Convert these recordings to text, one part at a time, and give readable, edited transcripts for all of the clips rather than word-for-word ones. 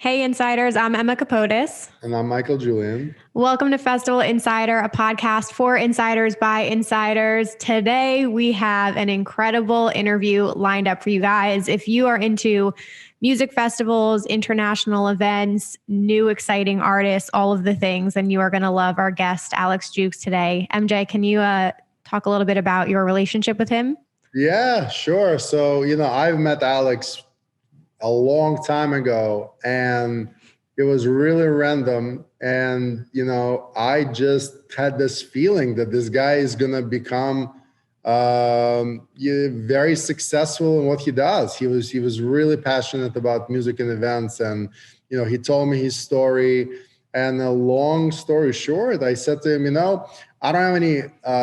Hey, Insiders. I'm Emma Capotis. And I'm Michael Julian. Welcome to Festival Insider, a podcast for insiders by insiders. Today, we have an incredible interview lined up for you guys. If you are into music festivals, international events, new exciting artists, all of the things, then you are going to love our guest, Alex Jukes, today. MJ, can you talk a little bit about your relationship with him? Yeah, sure. So, I've met Alex a long time ago and it was really random. And, I just had this feeling that this guy is going to become very successful in what he does. He was really passionate about music and events. And, he told me his story. And a long story short, I said to him, I don't have any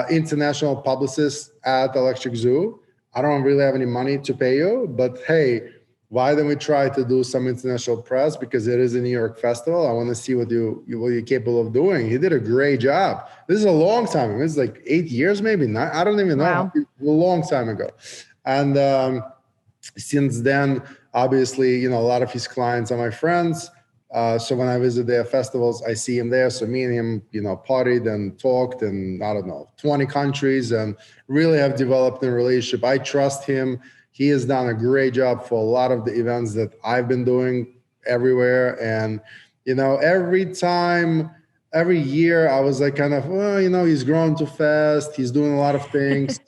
international publicists at Electric Zoo. I don't really have any money to pay you, but hey, why don't we try to do some international press, because it is a New York festival. I want to see what you're capable of doing. He did a great job. This is a long time ago. It's like 8 years, maybe not. I don't even know. Wow. A long time ago. And since then, obviously, a lot of his clients are my friends. So when I visit their festivals, I see him there. So me and him, partied and talked in, 20 countries, and really have developed a relationship. I trust him. He has done a great job for a lot of the events that I've been doing everywhere. And, every year I was like kind of, well, he's growing too fast. He's doing a lot of things,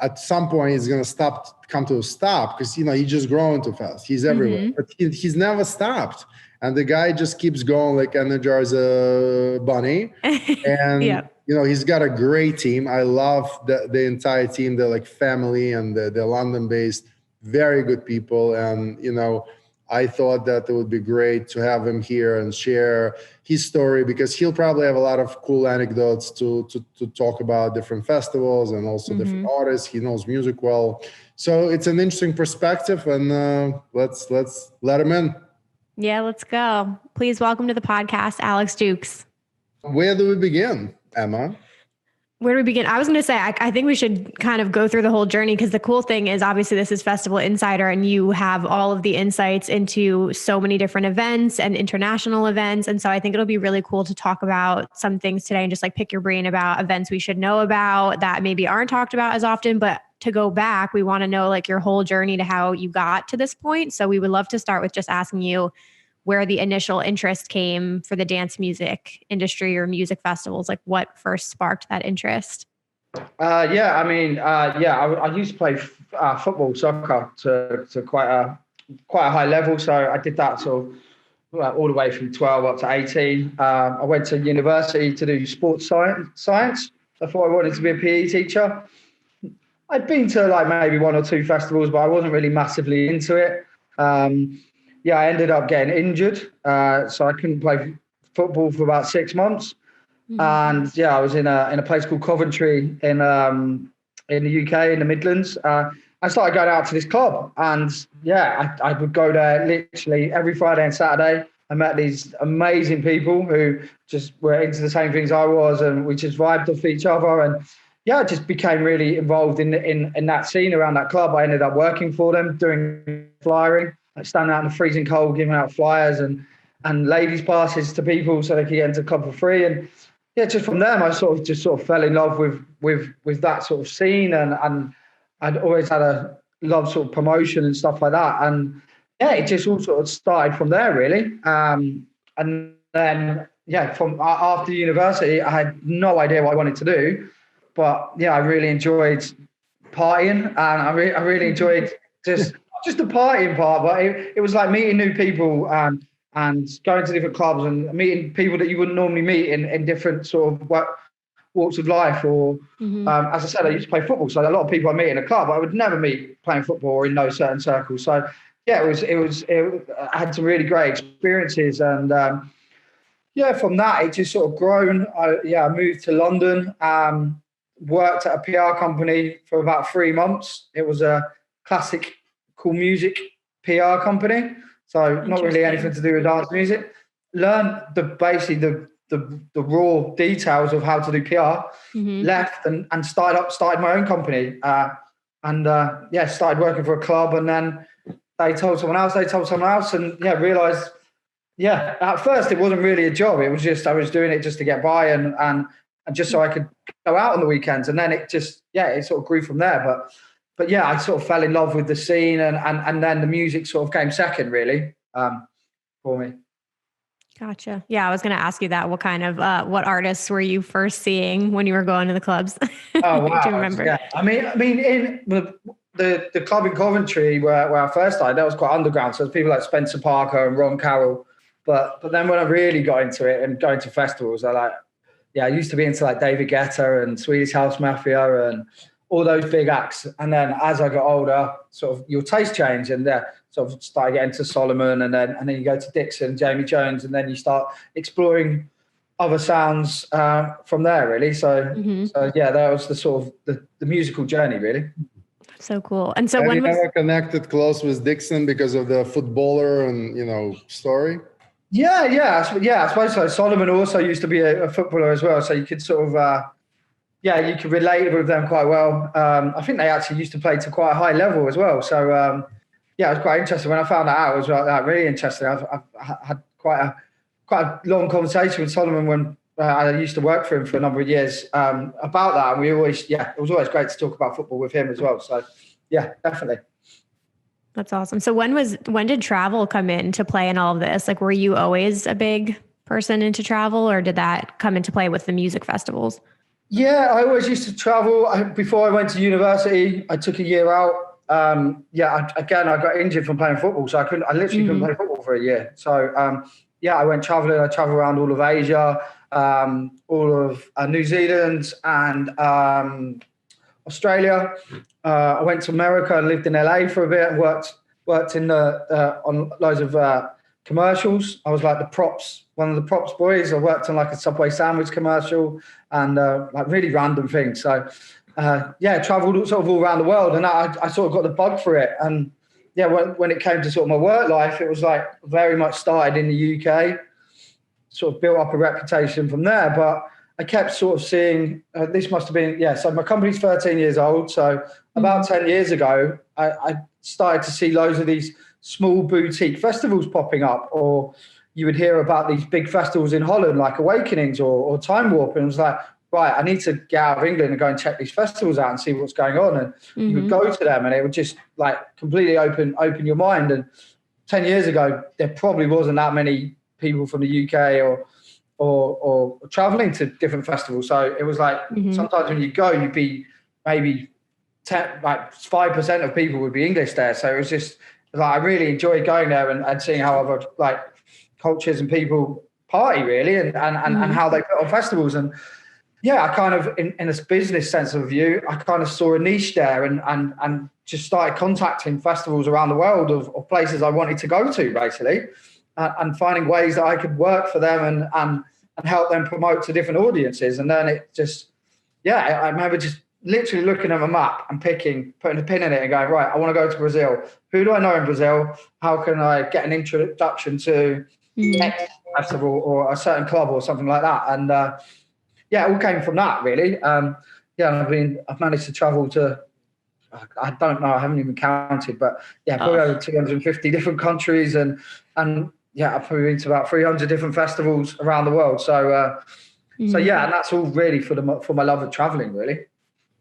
at some point he's going to come to a stop, because, he's just growing too fast. He's everywhere, but he's never stopped. And the guy just keeps going like Energizer Bunny. And, Yeah. He's got a great team. I love the entire team. They're like family, and they're London-based, very good people. And, I thought that it would be great to have him here and share his story, because he'll probably have a lot of cool anecdotes to talk about different festivals and also different artists. He knows music well. So it's an interesting perspective, and let's let him in. Yeah, let's go. Please welcome to the podcast, Alex Jukes. Where do we begin, Emma? Where do we begin? I was going to say, I think we should kind of go through the whole journey, because the cool thing is obviously this is Festival Insider and you have all of the insights into so many different events and international events. And so I think it'll be really cool to talk about some things today and just like pick your brain about events we should know about that maybe aren't talked about as often. But to go back, we want to know like your whole journey to how you got to this point. So we would love to start with just asking you where the initial interest came for the dance music industry or music festivals. Like what first sparked that interest? I used to play football, soccer to quite a high level. So I did that sort of all the way from 12 up to 18. I went to university to do sports science. I thought I wanted to be a PE teacher. I'd been to like maybe one or two festivals, but I wasn't really massively into it. I ended up getting injured, so I couldn't play football for about 6 months. And I was in a place called Coventry in the UK, in the Midlands. I started going out to this club, and I would go there literally every Friday and Saturday. I met these amazing people who just were into the same things I was, and we just vibed off each other. And I just became really involved in that scene around that club. I ended up working for them, doing flyering. Like standing out in the freezing cold, giving out flyers and ladies passes to people so they could get into the club for free. And just from there, I sort of fell in love with that sort of scene, and I'd always had a love sort of promotion and stuff like that. And it just all sort of started from there really. And then from after university, I had no idea what I wanted to do, but I really enjoyed partying, and I really enjoyed just the partying part, but it was like meeting new people and going to different clubs and meeting people that you wouldn't normally meet in different sort of walks of life. Or as I said, I used to play football, so a lot of people I meet in a club I would never meet playing football or in those certain circles. So I had some really great experiences, and from that it just sort of grown. I moved to London, worked at a PR company for about 3 months. It was a classic cool music PR company, so not really anything to do with dance music. Learned the raw details of how to do PR. Left and started my own company, started working for a club, and then they told someone else, and realized, at first it wasn't really a job. It was just, I was doing it just to get by and just so I could go out on the weekends. And then it just, it sort of grew from there. But yeah, I sort of fell in love with the scene, and then the music sort of came second, really, for me. Gotcha. Yeah, I was going to ask you that. What kind of what artists were you first seeing when you were going to the clubs? Oh wow! Do you remember? Yeah, I mean, in the club in Coventry where I first started, that was quite underground. So there's people like Spencer Parker and Ron Carroll. But then when I really got into it and going to festivals, I used to be into like David Guetta and Swedish House Mafia and all those big acts. And then as I got older, sort of your taste changed, and sort of started getting to Solomon, and then you go to Dixon, Jamie Jones, and then you start exploring other sounds from there, really. So that was the sort of the musical journey, really. So cool. And so have when you ever connected close with Dixon because of the footballer and story? Yeah, I suppose so. Solomon also used to be a footballer as well, so you could sort of you could relate with them quite well. I think they actually used to play to quite a high level as well. So it was quite interesting when I found that out. It was really interesting. I've had quite a long conversation with Solomon when I used to work for him for a number of years about that. And we always, it was always great to talk about football with him as well. So yeah, definitely. That's awesome. So when did travel come into play in all of this? Like, were you always a big person into travel, or did that come into play with the music festivals? Yeah, I always used to travel. Before I went to university, I took a year out. I got injured from playing football, so I literally couldn't play football for a year. So I went traveling. I traveled around all of Asia, all of New Zealand, and Australia. I went to America and lived in LA for a bit and worked in on loads of commercials. I was like one of the props boys. I worked on like a Subway sandwich commercial and like really random things. So traveled sort of all around the world, and I sort of got the bug for it. And when it came to sort of my work life, it was like very much started in the UK, sort of built up a reputation from there. But I kept sort of seeing, this must have been, so my company's 13 years old. So about 10 years ago, I started to see loads of these small boutique festivals popping up, or you would hear about these big festivals in Holland, like Awakenings or Time Warp. And it was like, right, I need to get out of England and go and check these festivals out and see what's going on. And you would go to them and it would just like completely open your mind. And 10 years ago, there probably wasn't that many people from the UK or traveling to different festivals. So it was like sometimes when you go, you'd be maybe 5% of people would be English there. So it was just like I really enjoyed going there and seeing how other like cultures and people party really and how they put on festivals. And I kind of in a business sense of view, I kind of saw a niche there and just started contacting festivals around the world of places I wanted to go to basically, and finding ways that I could work for them and help them promote to different audiences. And then it just, I remember just literally looking at a map and putting a pin in it and going, right, I want to go to Brazil. Who do I know in Brazil? How can I get an introduction to X festival or a certain club or something like that? And it all came from that really. I've managed to travel to, I don't know, I haven't even counted, but probably over 250 different countries and I've probably been to about 300 different festivals around the world. So and that's all really for my love of traveling, really.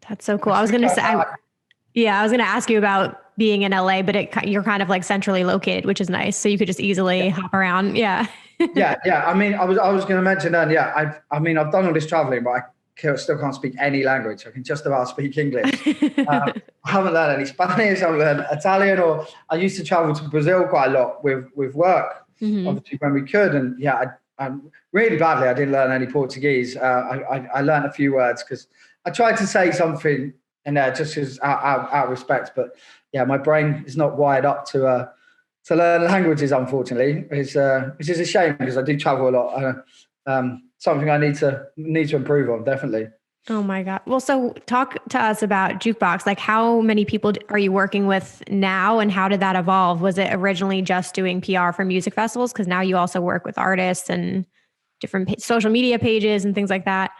That's so cool. I was going to say, I was going to ask you about being in LA, but you're kind of like centrally located, which is nice. So you could just easily hop around. Yeah. I mean, I was going to mention that. I've done all this traveling, but I still can't speak any language. I can just about speak English. I haven't learned any Spanish. I haven't learned Italian, or I used to travel to Brazil quite a lot with work, obviously when we could. And I'm really badly, I didn't learn any Portuguese. I learned a few words because I tried to say something in there just as out of respect, but my brain is not wired up to learn languages, unfortunately. Which is a shame because I do travel a lot. Something I need to improve on, definitely. Oh my God. Well, so talk to us about Jukebox. Like, how many people are you working with now, and how did that evolve? Was it originally just doing PR for music festivals? Because now you also work with artists and different social media pages and things like that.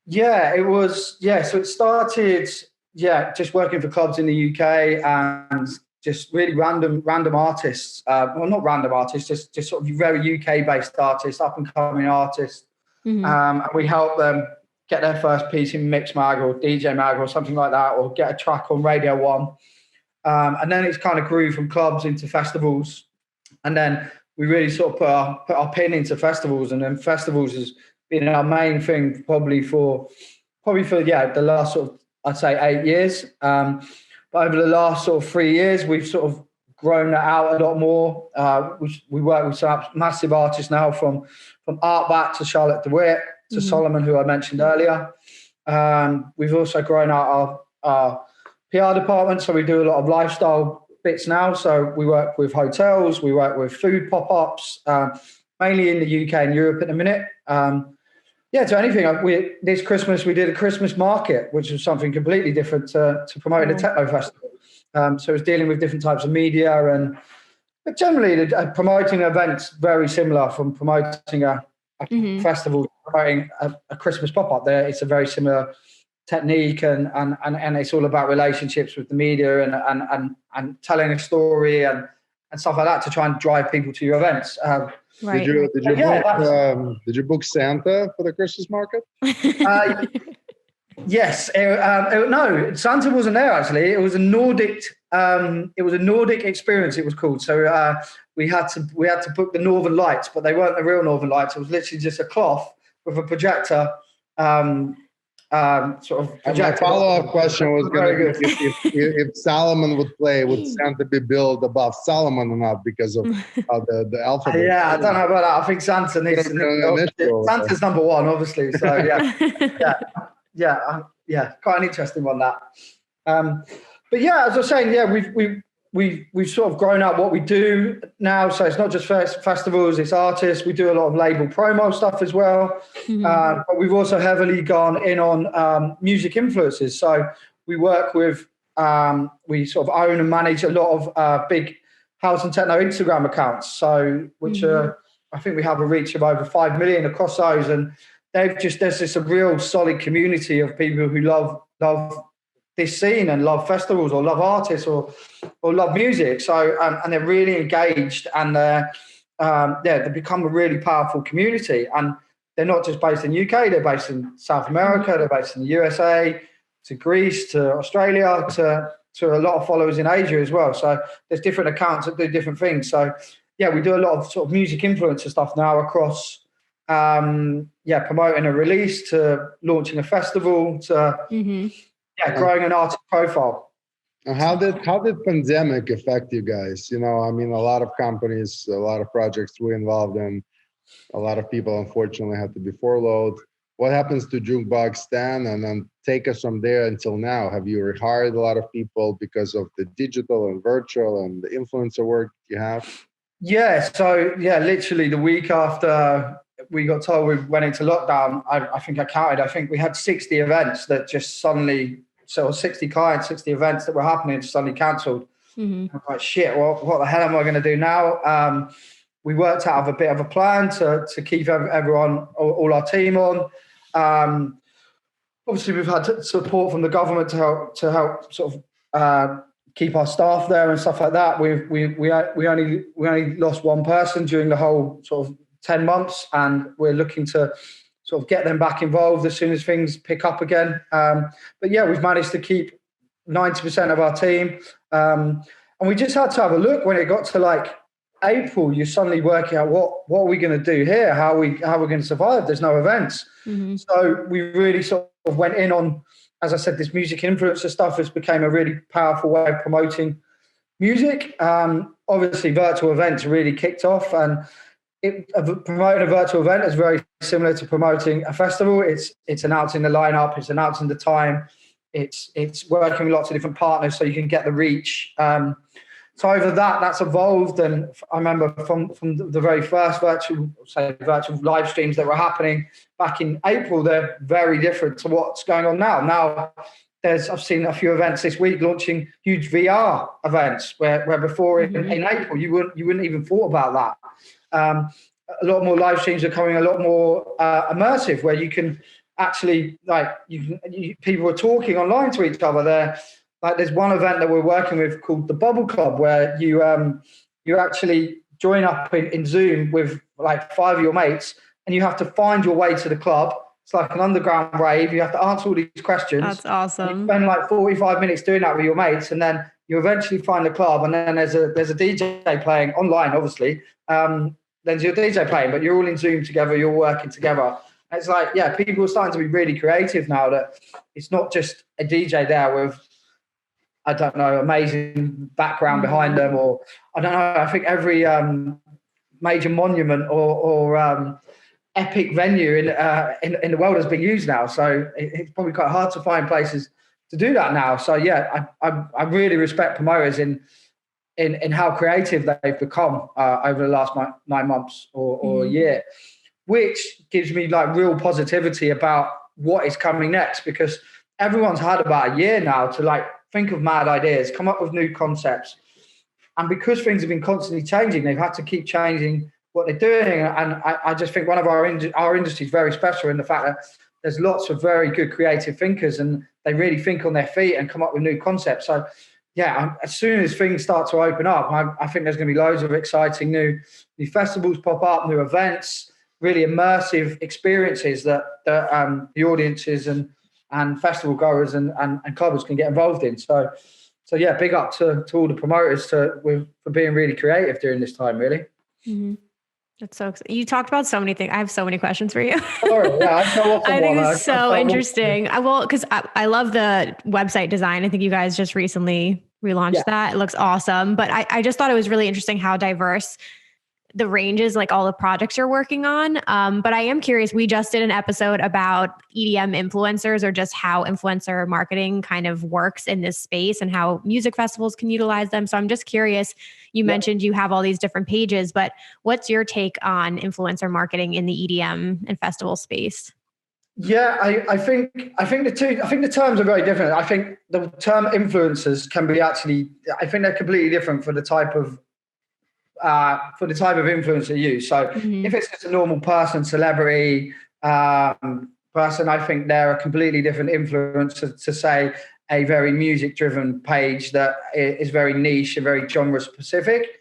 Yeah, it was. So it started, just working for clubs in the UK and just really random artists. Well, not random artists, just sort of very UK based artists, up and coming artists. And we help them get their first piece in Mix Mag or DJ Mag or something like that, or get a track on Radio 1. And then it's kind of grew from clubs into festivals. And then we really sort of put our pin into festivals. And then festivals has been our main thing probably for the last sort of, I'd say 8 years. But over the last sort of 3 years, we've sort of grown that out a lot more. We work with some massive artists now, from Artbat to Charlotte DeWitt to Solomon, who I mentioned earlier. We've also grown out our PR department, so we do a lot of lifestyle bits now. So we work with hotels, we work with food pop-ups, mainly in the UK and Europe at the minute. To anything. This Christmas we did a Christmas market, which was something completely different to promoting a techno festival. So it's dealing with different types of media, but generally promoting events very similar from promoting a festival, promoting a Christmas pop-up. There, it's a very similar technique, and it's all about relationships with the media and telling a story and stuff like that to try and drive people to your events. Right. Did you book Santa for the Christmas market? Yes. No, Santa wasn't there actually. It was a Nordic. It was a Nordic experience. It was called. So we had to book the Northern Lights, but they weren't the real Northern Lights. It was literally just a cloth with a projector. Sort of. And my follow-up question was going to be if Solomon would play, would Santa be billed above Solomon or not because of the alphabet? Yeah, I don't know about that. I think Santa needs Santa's number one, obviously. So yeah, quite an interesting one that. But yeah, as I was saying, we've sort of grown up what we do now. So it's not just festivals, it's artists. We do a lot of label promo stuff as well. But we've also heavily gone in on music influencers. So we work with, we sort of own and manage a lot of big house and techno Instagram accounts. So which I think we have a reach of over 5 million across those. And there's just a real solid community of people who love this scene and love festivals or love artists or love music. So and they're really engaged, and they've become a really powerful community. And they're not just based in UK, they're based in South America, they're based in the USA, to Greece, to Australia, to a lot of followers in Asia as well. So there's different accounts that do different things. So yeah, we do a lot of sort of music influencer stuff now across promoting a release, to launching a festival, to growing an artist profile. And how did pandemic affect you guys? You know, I mean, a lot of companies, a lot of projects we're involved in, a lot of people unfortunately had to be furloughed. What happens to Jukebox then? And then take us from there until now. Have you rehired a lot of people because of the digital and virtual and the influencer work you have? Yeah. So literally the week after we got told we went into lockdown, I think I counted. I think we had 60 events that just suddenly, 60 clients, 60 events that were happening suddenly cancelled. I'm like, shit, what the hell am I going to do now? We worked out a bit of a plan to keep everyone, all our team on. Obviously, we've had support from the government to help sort of keep our staff there and stuff like that. We only lost one person during the whole sort of 10 months, and we're looking to sort of get them back involved as soon as things pick up again. But yeah, we've managed to keep 90% of our team. And we just had to have a look when it got to like April. You're suddenly working out what are we going to do here? How are we going to survive? There's no events. So we really sort of went in on, as I said, this music influencer stuff has become a really powerful way of promoting music. Obviously, virtual events really kicked off, and promoting a virtual event is very similar to promoting a festival. It's announcing the lineup, it's announcing the time, it's working with lots of different partners so you can get the reach. So over that's evolved, and I remember from the very first virtual live streams that were happening back in April, they're very different to what's going on now. Now I've seen a few events this week launching huge VR events where before in April you wouldn't even thought about that. A lot more live streams are coming, a lot more immersive, where you can actually people are talking online to each other. like there's one event that we're working with called the Bubble Club, where you actually join up in Zoom with like 5 of your mates, and you have to find your way to the club. It's like an underground rave. You have to answer all these questions. That's awesome. You spend like 45 minutes doing that with your mates, and then you eventually find the club, and then there's a DJ playing online, obviously. There's your DJ playing, but you're all in Zoom together, you're working together. And it's like, yeah, people are starting to be really creative now, that it's not just a DJ there with, I don't know, amazing background behind them, or I don't know. I think every major monument or epic venue in the world has been used now. So it's probably quite hard to find places to do that now. So yeah, I really respect promoters in how creative they've become over the last 9 months or a year, which gives me like real positivity about what is coming next, because everyone's had about a year now to like think of mad ideas, come up with new concepts. And because things have been constantly changing, they've had to keep changing what they're doing. And I just think one of our industry is very special in the fact that there's lots of very good creative thinkers, and they really think on their feet and come up with new concepts. So yeah, as soon as things start to open up, I think there's going to be loads of exciting new festivals pop up, new events, really immersive experiences that the audiences and festival goers and clubbers can get involved in. So yeah, big up to all the promoters for being really creative during this time, really. Mm-hmm. That's so exciting. You talked about so many things. I have so many questions for you. Sorry, yeah, I think it's so interesting. Because I love the website design. I think you guys just recently relaunched that. It looks awesome. But I just thought it was really interesting how diverse the ranges, like all the projects you're working on. But I am curious, we just did an episode about EDM influencers, or just how influencer marketing kind of works in this space and how music festivals can utilize them. So I'm just curious, you mentioned you have all these different pages, but what's your take on influencer marketing in the EDM and festival space? Yeah, I think the terms are very different. I think the term influencers can be I think they're completely different for the type of influencer you use. So if it's just a normal person, celebrity person, I think they're a completely different influencer to say a very music driven page that is very niche and very genre specific.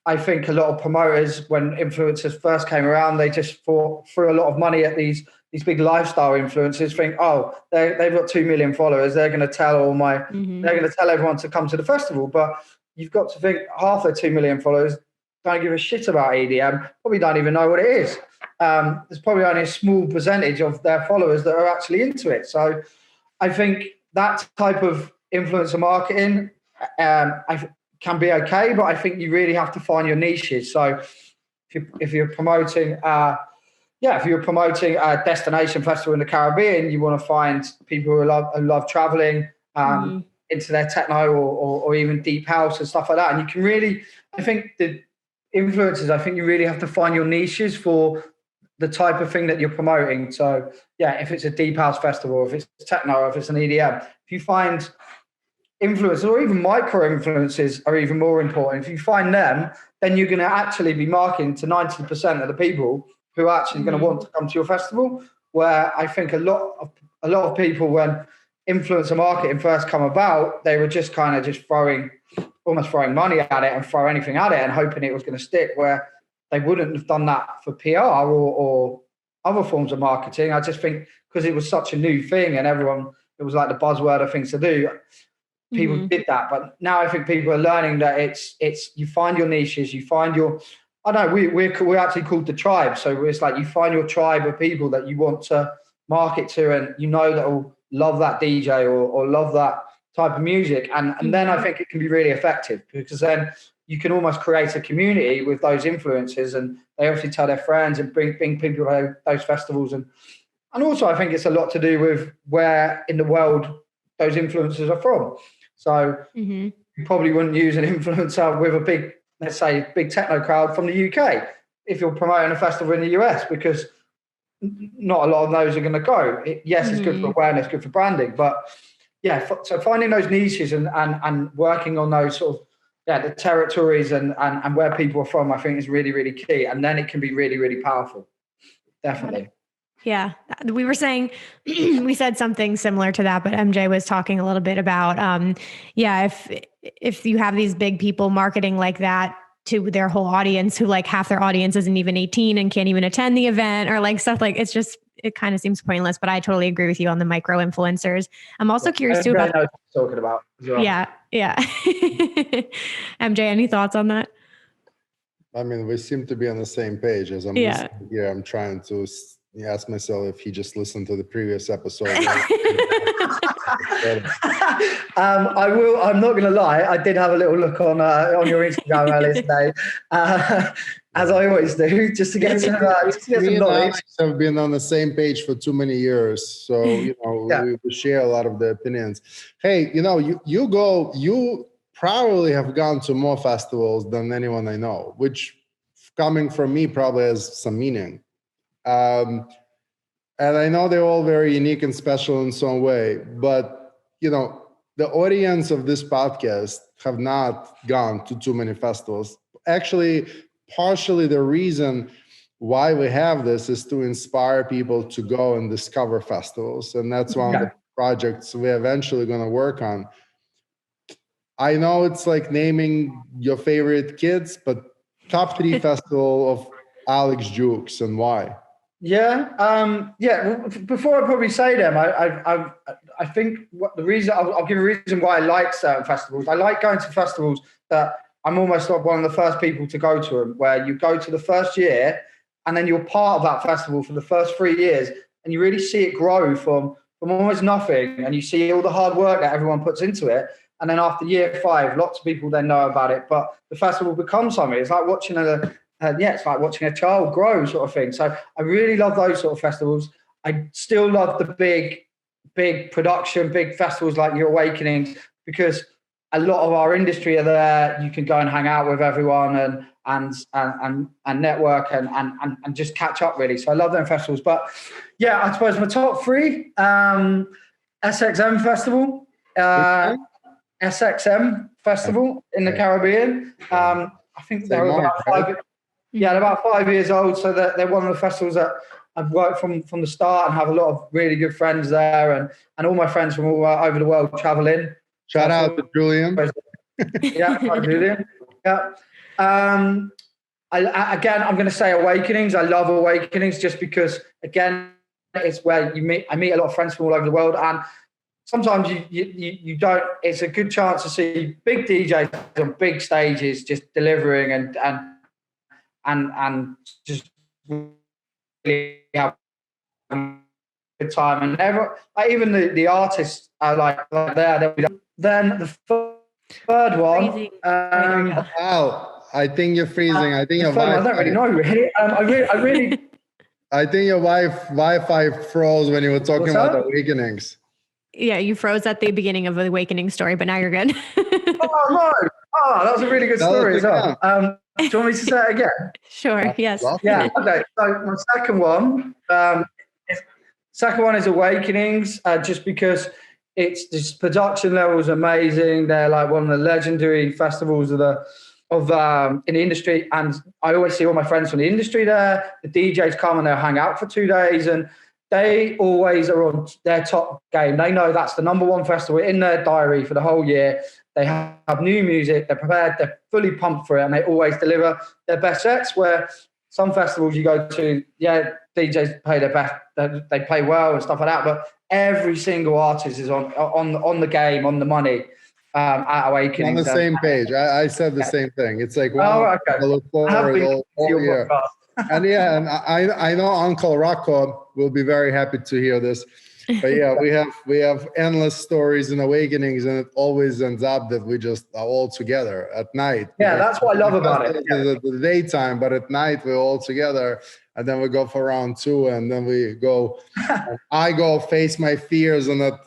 I think a lot of promoters, when influencers first came around, they just threw a lot of money at these big lifestyle influencers, think, oh, they've got 2 million followers, they're going to tell they're going to tell everyone to come to the festival. But you've got to think half their 2 million followers don't give a shit about EDM, probably don't even know what it is. There's probably only a small percentage of their followers that are actually into it. So I think that type of influencer marketing can be okay, but I think you really have to find your niches. So if you're promoting a destination festival in the Caribbean, you want to find people who love traveling, into their techno or even deep house and stuff like that. And you can really, I think the influencers, I think you really have to find your niches for the type of thing that you're promoting. So yeah, if it's a deep house festival, if it's techno, or if it's an EDM, if you find influencers or even micro influencers are even more important. If you find them, then you're going to actually be marketing to 90% of the people who are actually going to want to come to your festival. Where I think a lot of people, when influencer marketing first come about, they were just kind of almost throwing money at it and throw anything at it and hoping it was going to stick, where they wouldn't have done that for PR or other forms of marketing. I just think because it was such a new thing and it was like the buzzword of things to do, people did that. But now I think people are learning that it's you find your niches, you find your, I don't know, we're actually called the tribe. So it's like you find your tribe of people that you want to market to, and you know that will love that DJ or love that type of music. And then I think it can be really effective, because then you can almost create a community with those influencers, and they obviously tell their friends and bring people to those festivals. And also I think it's a lot to do with where in the world those influencers are from. So you probably wouldn't use an influencer with a big, let's say, big techno crowd from the UK if you're promoting a festival in the US, because not a lot of those are going to go. Yes, it's good for awareness, good for branding, but yeah, so finding those niches and working on those sort of, the territories and where people are from, I think is really, really key. And then it can be really, really powerful. Definitely. Yeah. We were saying, we said something similar to that, but MJ was talking a little bit about, if you have these big people marketing like that to their whole audience, who like half their audience isn't even 18 and can't even attend the event, or like stuff like, it kind of seems pointless, but I totally agree with you on the micro influencers. I'm also curious too about talking about as well. Yeah. MJ, any thoughts on that? I mean, we seem to be on the same page. As I'm listening here, I'm trying to ask myself if he just listened to the previous episode. I'm not going to lie. I did have a little look on your Instagram earlier today, as I always do, just to get some knowledge. Alex have been on the same page for too many years, so we share a lot of the opinions. Hey, you probably have gone to more festivals than anyone I know, which coming from me probably has some meaning. And I know they're all very unique and special in some way, but the audience of this podcast have not gone to too many festivals. Actually, partially the reason why we have this is to inspire people to go and discover festivals. And that's one of the projects we're eventually going to work on. I know it's like naming your favorite kids, but top 3 festival of Alex Jukes and why? Yeah. Well, before I probably say them, I think the reason I'll give a reason why I like certain festivals. I like going to festivals that I'm almost like one of the first people to go to them, where you go to the first year and then you're part of that festival for the first 3 years, and you really see it grow from almost nothing, and you see all the hard work that everyone puts into it. And then after year 5, lots of people then know about it, but the festival becomes something. It's like watching it's like watching a child grow, sort of thing. So I really love those sort of festivals. I still love the big production, big festivals like Your Awakenings, because a lot of our industry are there. You can go and hang out with everyone and network and just catch up, really. So I love them festivals. But yeah, I suppose my top 3, SXM Festival. SXM Festival in the Caribbean. I think they're about 5 years old, so they're one of the festivals that I've worked from the start and have a lot of really good friends there, and all my friends from all over the world travel in. Shout out to Julian. Hi Julian. Yeah. I'm going to say Awakenings. I love Awakenings just because, again, it's where I meet a lot of friends from all over the world, and sometimes you don't. It's a good chance to see big DJs on big stages just delivering and just really have a good time. And even the artists are like there. Then the third one. Wow, I think you're freezing. I think your Wi-Fi. I don't really know. Really, I really. I think your Wi-Fi froze when you were talking about Awakenings. Yeah, you froze at the beginning of the Awakening story, but now you're good. Oh, no. Oh, that was a really good story as well. Do you want me to say it again? Sure, yes. Yeah, okay. So my second one is Awakenings, just because this production level is amazing. They're like one of the legendary festivals in the industry, and I always see all my friends from the industry there. The DJs come and they'll hang out for 2 days, and they always are on their top game. They know that's the number 1 festival in their diary for the whole year. They have new music, they're prepared, they're fully pumped for it, and they always deliver their best sets. Where some festivals you go to, DJs play their best, they play well and stuff like that, but every single artist is on the game, on the money. At Awakening. On the same page. I said the same thing. It's like, I look forward all year. And I know Uncle Rocco will be very happy to hear this. But yeah, we have endless stories and Awakenings, and it always ends up that we just are all together at night. Yeah, that's what I love about it. The daytime, but at night we're all together, and then we go for round 2, and then we go. I go face my fears on that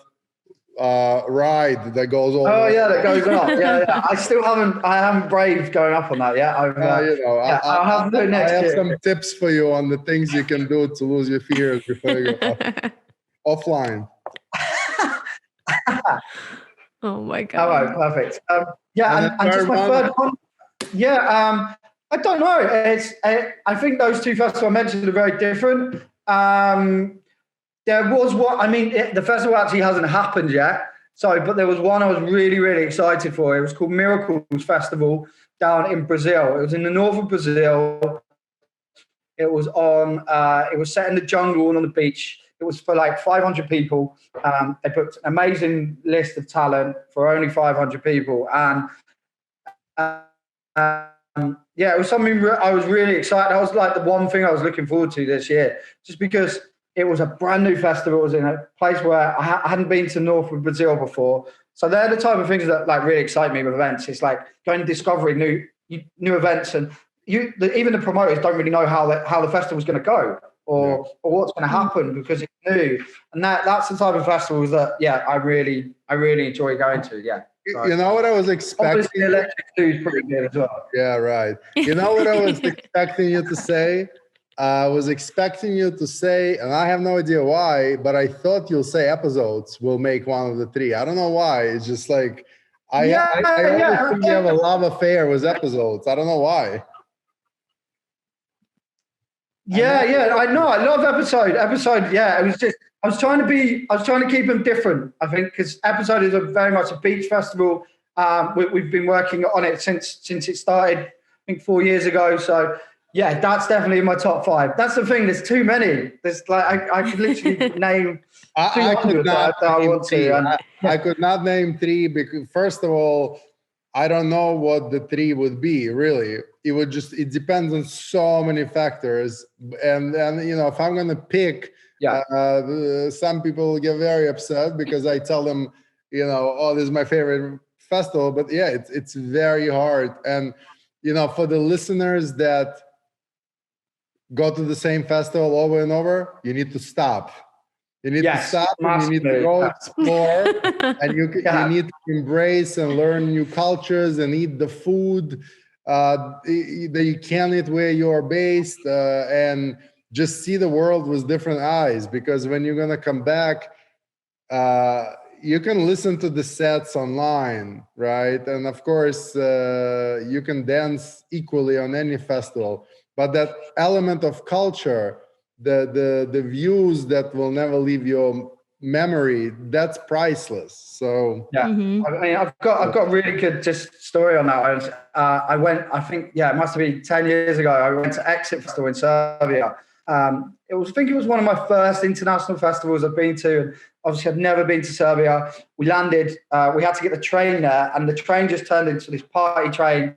ride that goes all. Oh yeah, that goes up. Yeah. I haven't braved going up on that yet. I'll have some tips for you on the things you can do to lose your fears before you go up. Offline. Oh my god. All right, perfect. And just my third one. Yeah, I don't know. I think those 2 festivals I mentioned are very different. There was one. I mean, the festival actually hasn't happened yet. So, but there was one I was really, really excited for. It was called Miracles Festival down in Brazil. It was in the north of Brazil. It was on. It was set in the jungle and on the beach. It was for like 500 people. They put an amazing list of talent for only 500 people, and yeah, it was something I was really excited. That was like the one thing I was looking forward to this year, just because it was a brand new festival. It was in a place where I hadn't been to north of Brazil before. So they're the type of things that like really excite me with events. It's like going and discovering new events, and even the promoters don't really know how the festival's going to go or what's going to happen because it's new. And that's the type of festivals that I really enjoy going to. Yeah. So, you know what I was expecting? Obviously, Electric Zoo is pretty good as well. Yeah, right. You know what I was expecting you to say? I was expecting you to say, and I have no idea why, but I thought you'll say episodes will make one of the three. I don't know why. It's just like I always think you have a love affair with episodes. I don't know why. I know. I love episode. Yeah, it was just I was trying to keep them different. I think because episode is very much a beach festival. We've been working on it since it started. I think 4 years ago. So yeah, that's definitely in my top 5. That's the thing. There's too many. There's like I could literally name. I could not name 3 because first of all, I don't know what the 3 would be. Really, it depends on so many factors. And if I'm gonna pick. Some people get very upset because I tell them, oh, this is my favorite festival. But yeah, it's very hard. And, for the listeners that go to the same festival over and over, you need to stop. You need to stop and you need to go explore. And you need to embrace and learn new cultures and eat the food that you can eat where you're based. And just see the world with different eyes, because when you're going to come back, you can listen to the sets online, right? And of course, you can dance equally on any festival, but that element of culture, the views that will never leave your memory, that's priceless. So I mean, I've got a really good just story on that. I went, I think, it must have been 10 years ago. I went to Exit Festival in Serbia. I think it was one of my first international festivals I've been to. And obviously, I'd never been to Serbia. We landed, we had to get the train there, and the train just turned into this party train.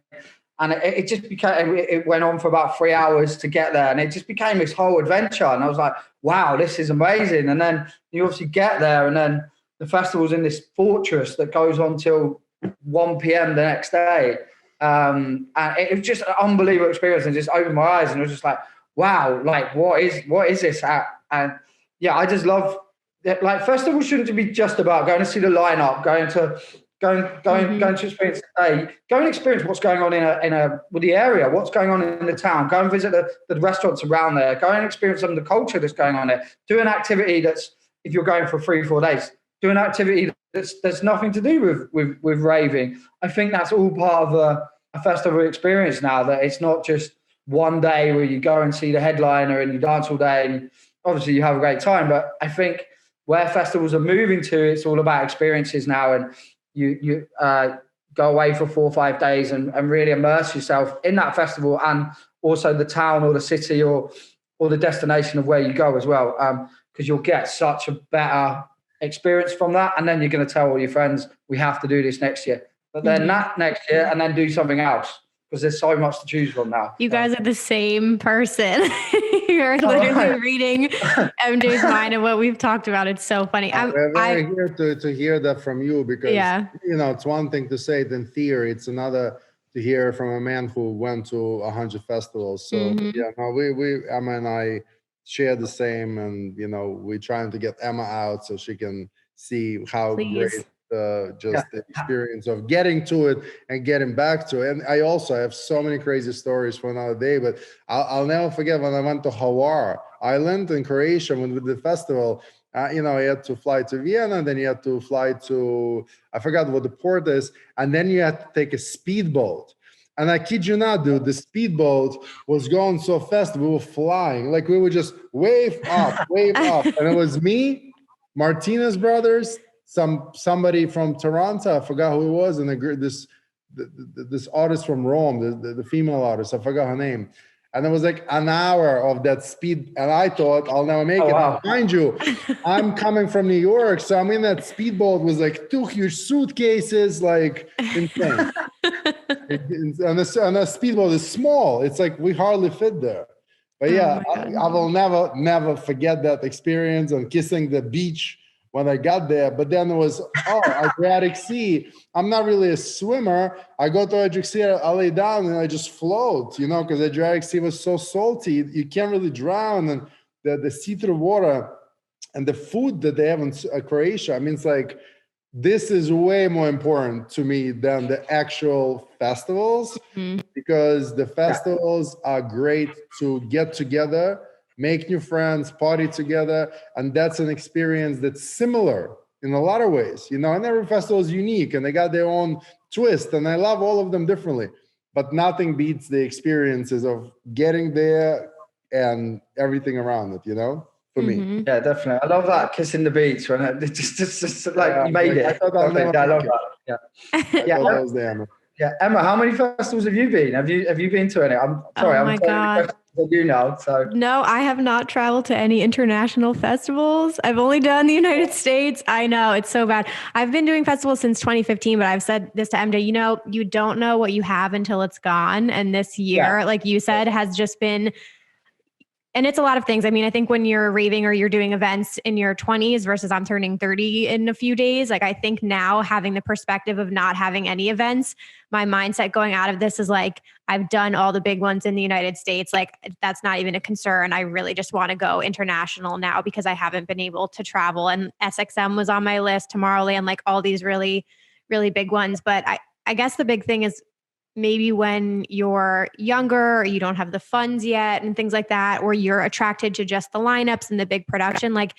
And it just became, it went on for about 3 hours to get there. And it just became this whole adventure. And I was like, wow, this is amazing. And then you obviously get there, and then the festival's in this fortress that goes on till 1 p.m. the next day. And it was just an unbelievable experience, and just opened my eyes, and it was just like, wow, like what is this at? And yeah, I just love that. Like, festivals shouldn't be just about going to see the lineup, going to experience the day, go and experience what's going on with the area, what's going on in the town, go and visit the restaurants around there, go and experience some of the culture that's going on there, do an activity that's, if you're going for 3-4 days, do an activity that's nothing to do with raving. I think that's all part of a festival experience now, that it's not just one day where you go and see the headliner and you dance all day and obviously you have a great time. But I think where festivals are moving to, it's all about experiences now, and you go away for 4 or 5 days and really immerse yourself in that festival, and also the town or the city or the destination of where you go as well, because you'll get such a better experience from that. And then you're going to tell all your friends, we have to do this next year, but then that next year, and then do something else, because there's so much to choose from now. You guys are the same person. You're literally reading MJ's mind and what we've talked about. It's so funny. We're very here to hear that from you, because it's one thing to say it in theory, it's another to hear from a man who went to 100 festivals. So Emma and I share the same, and we're trying to get Emma out so she can see how great the experience of getting to it and getting back to it. And I also have so many crazy stories for another day, but I'll never forget when I went to Hvar Island in Croatia with the festival. You had to fly to Vienna, then you had to fly to, I forgot what the port is, and then you had to take a speedboat. And I kid you not, dude, the speedboat was going so fast, we were flying. Like we would just wave up. And it was me, Martinez brothers, somebody from Toronto, I forgot who it was, and this artist from Rome, the female artist, I forgot her name. And it was like an hour of that speed. And I thought I'll never make it. Wow. Mind you, I'm coming from New York. So I'm in that speedboat with like 2 huge suitcases, like insane. And the speedboat is small. It's like we hardly fit there. But yeah, I will never forget that experience and kissing the beach when I got there. But then it was, Adriatic Sea. I'm not really a swimmer. I go to Adriatic Sea, I lay down and I just float, because Adriatic Sea was so salty. You can't really drown. And the see-through water and the food that they have in Croatia, I mean, it's like, this is way more important to me than the actual festivals, because the festivals are great to get together, make new friends, party together. And that's an experience that's similar in a lot of ways, and every festival is unique and they got their own twist. And I love all of them differently, but nothing beats the experiences of getting there and everything around it, for me. Yeah, definitely. I love that kissing the beach when it just like you made it. I thought I love that. Yeah. That was the Emma. Yeah, Emma, how many festivals have you been? Have you been to any? I'm sorry, I'm telling you now. So no, I have not traveled to any international festivals. I've only done the United States. I know it's so bad. I've been doing festivals since 2015, but I've said this to MJ, you don't know what you have until it's gone. And this year, like you said, has just been, and it's a lot of things. I mean, I think when you're raving or you're doing events in your 20s versus I'm turning 30 in a few days, like I think now having the perspective of not having any events, my mindset going out of this is like, I've done all the big ones in the United States. Like that's not even a concern. I really just want to go international now because I haven't been able to travel. And SXM was on my list, Tomorrowland, like all these really, really big ones. But I guess the big thing is maybe when you're younger or you don't have the funds yet and things like that, or you're attracted to just the lineups and the big production, like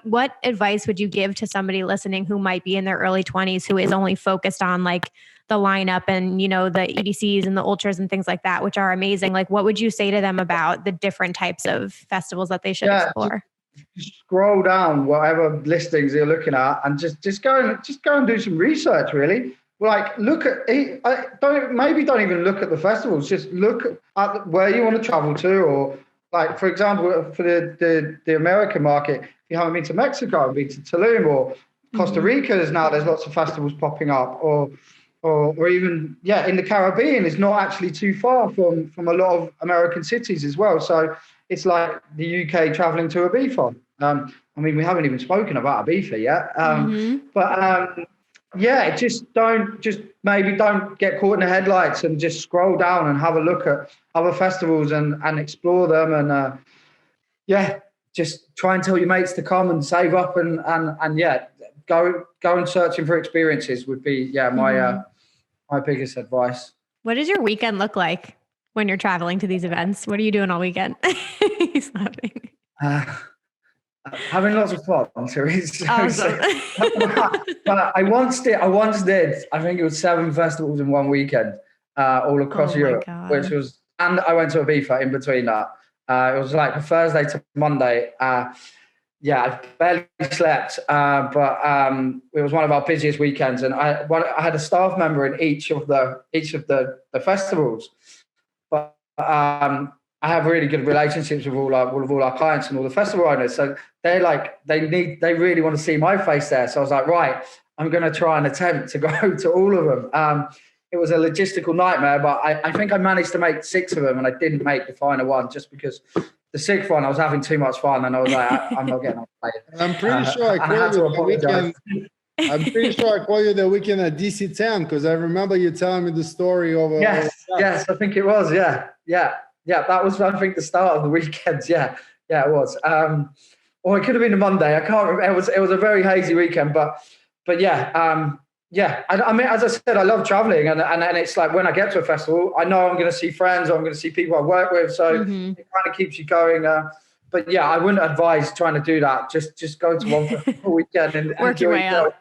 what advice would you give to somebody listening who might be in their early 20s, who is only focused on like the lineup and, the EDCs and the ultras and things like that, which are amazing. Like, what would you say to them about the different types of festivals that they should explore? Just scroll down whatever listings you're looking at and just go and do some research, really. Like look at don't even look at the festivals, just look at where you want to travel to, or like for example for the American market, if you haven't been to Mexico, been to Tulum or Costa Rica, there's lots of festivals popping up, or even in the Caribbean is not actually too far from a lot of American cities as well. So it's like the UK traveling to Ibiza. I mean, we haven't even spoken about Ibiza yet, but maybe don't get caught in the headlights and just scroll down and have a look at other festivals and explore them. And just try and tell your mates to come and save up and go and searching for experiences would be my biggest advice. What does your weekend look like when you're traveling to these events? What are you doing all weekend? He's laughing. Having lots of fun. Awesome. But I once did. I think it was 7 festivals in one weekend, all across Europe, which was, and I went to Ibiza in between that. It was like a Thursday to Monday. I barely slept, but it was one of our busiest weekends, and I had a staff member in each of the festivals, but I have really good relationships with all our clients and all the festival owners. So they really want to see my face there. So I was like, right, I'm going to try and attempt to go to all of them. It was a logistical nightmare, but I think I managed to make 6 of them, and I didn't make the final one just because the 6th one I was having too much fun, and I was like, I'm not getting on play. I'm pretty sure I called you the weekend. I'm pretty sure I called you the weekend at DC10 because I remember you telling me the story over. Yes, I think it was. Yeah, that was, I think, the start of the weekend. Yeah, it was. Or it could have been a Monday. I can't remember. It was a very hazy weekend, but yeah. I mean, as I said, I love traveling, and it's like when I get to a festival, I know I'm going to see friends or I'm going to see people I work with, so it kind of keeps you going. But yeah, I wouldn't advise trying to do that. Just go to one weekend and work your way up.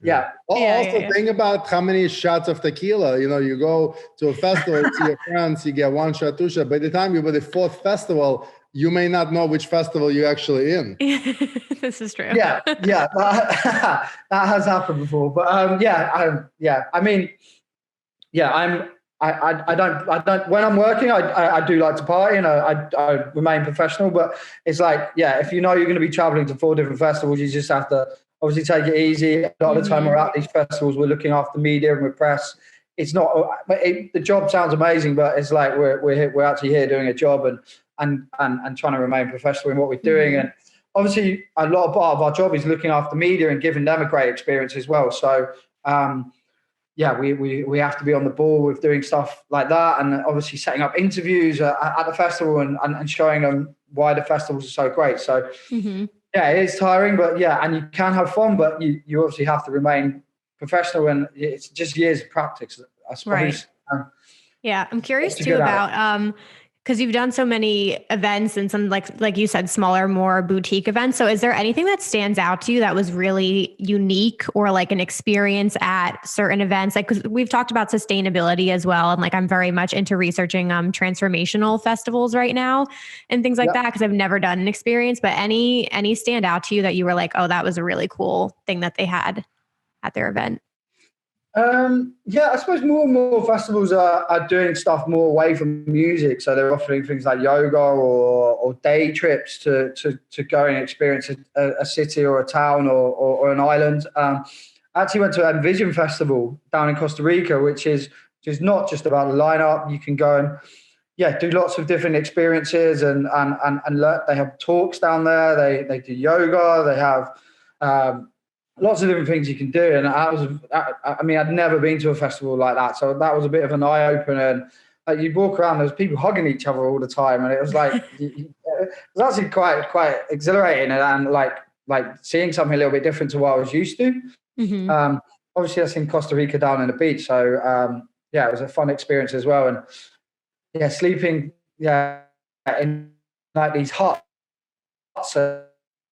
Yeah. Also, think about how many shots of tequila. You go to a festival, see your friends, you get one shot, two shot. By the time you're at the fourth festival, you may not know which festival you're actually in. This is true. Yeah, that has happened before. But I mean, I don't. When I'm working, I do like to party, and I remain professional. But it's like, if you know you're going to be traveling to 4 different festivals, you just have to obviously take it easy. A lot of the time we're at these festivals, we're looking after media and we're press. It's not, the job sounds amazing, but it's like we're actually here doing a job and trying to remain professional in what we're doing. And obviously, a lot of part of our job is looking after media and giving them a great experience as well. So. We have to be on the ball with doing stuff like that, and obviously setting up interviews at the festival and showing them why the festivals are so great. So it is tiring, but and you can have fun, but you obviously have to remain professional, and it's just years of practice, I suppose. Right. I'm curious too about because you've done so many events and some like you said, smaller, more boutique events. So is there anything that stands out to you that was really unique or like an experience at certain events? Like, because we've talked about sustainability as well. And like, I'm very much into researching transformational festivals right now and things like that, because I've never done an experience, but any stand out to you that you were like, oh, that was a really cool thing that they had at their event? I suppose more and more festivals are doing stuff more away from music. So they're offering things like yoga or day trips to go and experience a city or a town or an island. I actually went to Envision Festival down in Costa Rica, which is not just about the lineup. You can go and do lots of different experiences and learn. They have talks down there. They do yoga. They have lots of different things you can do. And I'd never been to a festival like that. So that was a bit of an eye opener. And you'd walk around, there's people hugging each other all the time. And it was like, it was actually quite exhilarating and like seeing something a little bit different to what I was used to. Obviously that's in Costa Rica down in the beach. So it was a fun experience as well. And sleeping in like these huts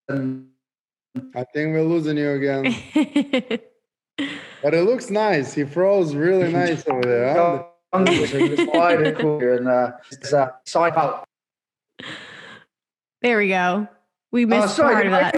and I think we're losing you again. But it looks nice. He froze really nice over there. Huh? There we go. We missed part of that.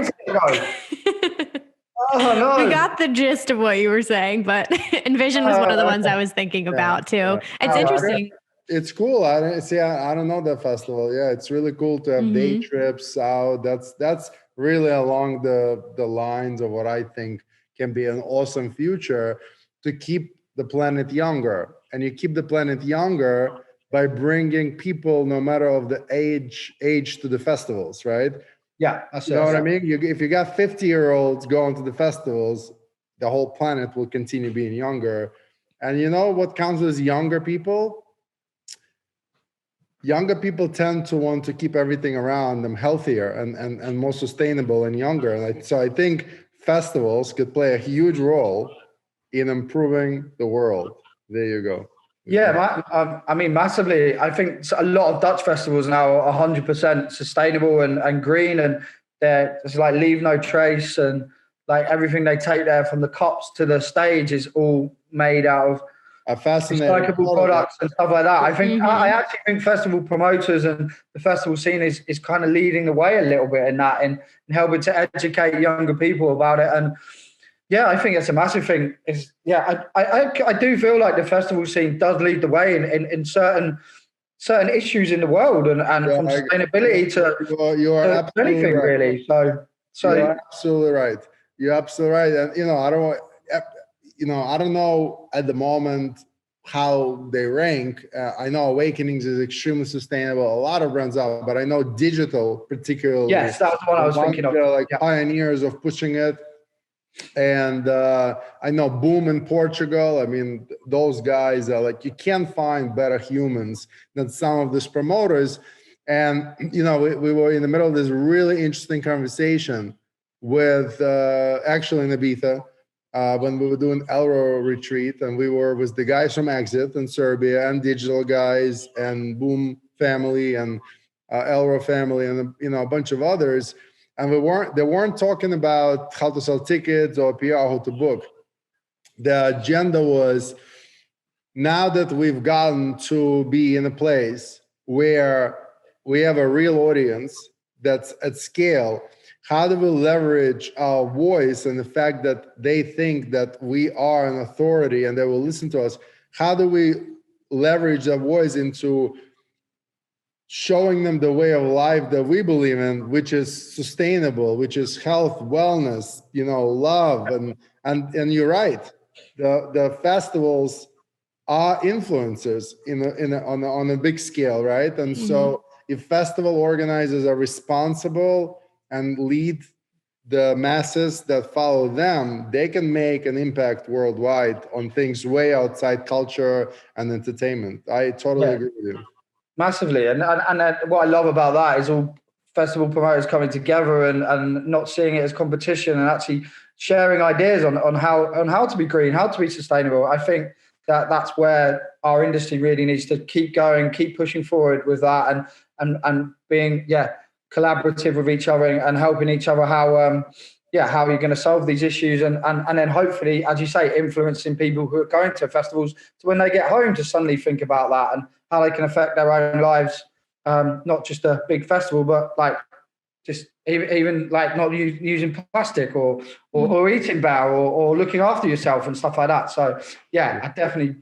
No. We got the gist of what you were saying, but Envision was one of the ones I was thinking about too. It's interesting. It's cool. I don't know that festival. Yeah, it's really cool to have day trips out. That's really along the lines of what I think can be an awesome future to keep the planet younger. And you keep the planet younger by bringing people, no matter of the age to the festivals, right? Yeah. You know what I mean? If you got 50-year-olds going to the festivals, the whole planet will continue being younger. And you know what counts as younger people? Younger people tend to want to keep everything around them healthier and more sustainable and younger. And so I think festivals could play a huge role in improving the world. There you go. Yeah, massively. I think a lot of Dutch festivals now are 100% sustainable and green, and it's like leave no trace, and like everything they take there from the cups to the stage is all made out of recyclable products and stuff like that. I think I actually think festival promoters and the festival scene is kind of leading the way a little bit in that, and helping to educate younger people about it. And I think it's a massive thing. I do feel like the festival scene does lead the way in certain issues in the world, and from sustainability to anything right. Really. So you're absolutely right. You're absolutely right. And I don't know at the moment how they rank. I know Awakenings is extremely sustainable. A lot of brands out, but I know digital particularly. Yes, that's what I was thinking of. They're like pioneers of pushing it. And I know Boom in Portugal. I mean, those guys are like, you can't find better humans than some of these promoters. And, we were in the middle of this really interesting conversation with actually in Ibiza when we were doing Elro retreat, and we were with the guys from Exit in Serbia and digital guys and Boom family and Elro family and, a bunch of others. And they weren't talking about how to sell tickets or PR, how to book. the agenda was, now that we've gotten to be in a place where we have a real audience that's at scale, how do we leverage our voice and the fact that they think that we are an authority and they will listen to us? How do we leverage that voice into showing them the way of life that we believe in, which is sustainable, which is health, wellness, love, and you're right. The festivals are influencers on a big scale, right? And so if festival organizers are responsible and lead the masses that follow them, they can make an impact worldwide on things way outside culture and entertainment. I totally agree with you. Massively. And what I love about that is all festival promoters coming together and not seeing it as competition and actually sharing ideas on how to be green, how to be sustainable. I think that's where our industry really needs to keep going, keep pushing forward with that and being collaborative with each other and helping each other how you're going to solve these issues and then hopefully, as you say, influencing people who are going to festivals to when they get home to suddenly think about that and how they can affect their own lives, not just a big festival, but like just even like not using plastic or eating better or looking after yourself and stuff like that. So I definitely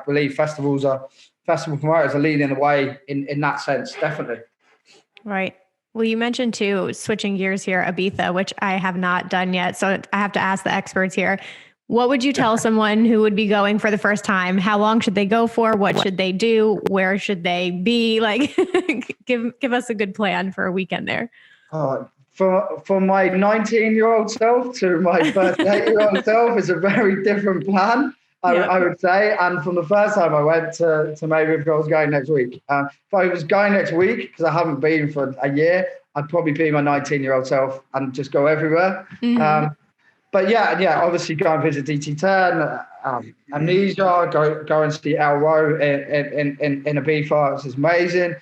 believe festival promoters are leading the way in that sense, definitely. Right. Well, you mentioned too, switching gears here, Ibiza, which I have not done yet. So I have to ask the experts here. What would you tell someone who would be going for the first time? How long should they go for? What should they do? Where should they be? Like, give us a good plan for a weekend there. For my 19-year-old self to my 38-year-old self is a very different plan, I would say. And from the first time I went to maybe if I was going next week. If I was going next week, because I haven't been for a year, I'd probably be my 19-year-old self and just go everywhere. But obviously go and visit DT10, Amnesia, go and see El Ro in Ibiza. It's amazing.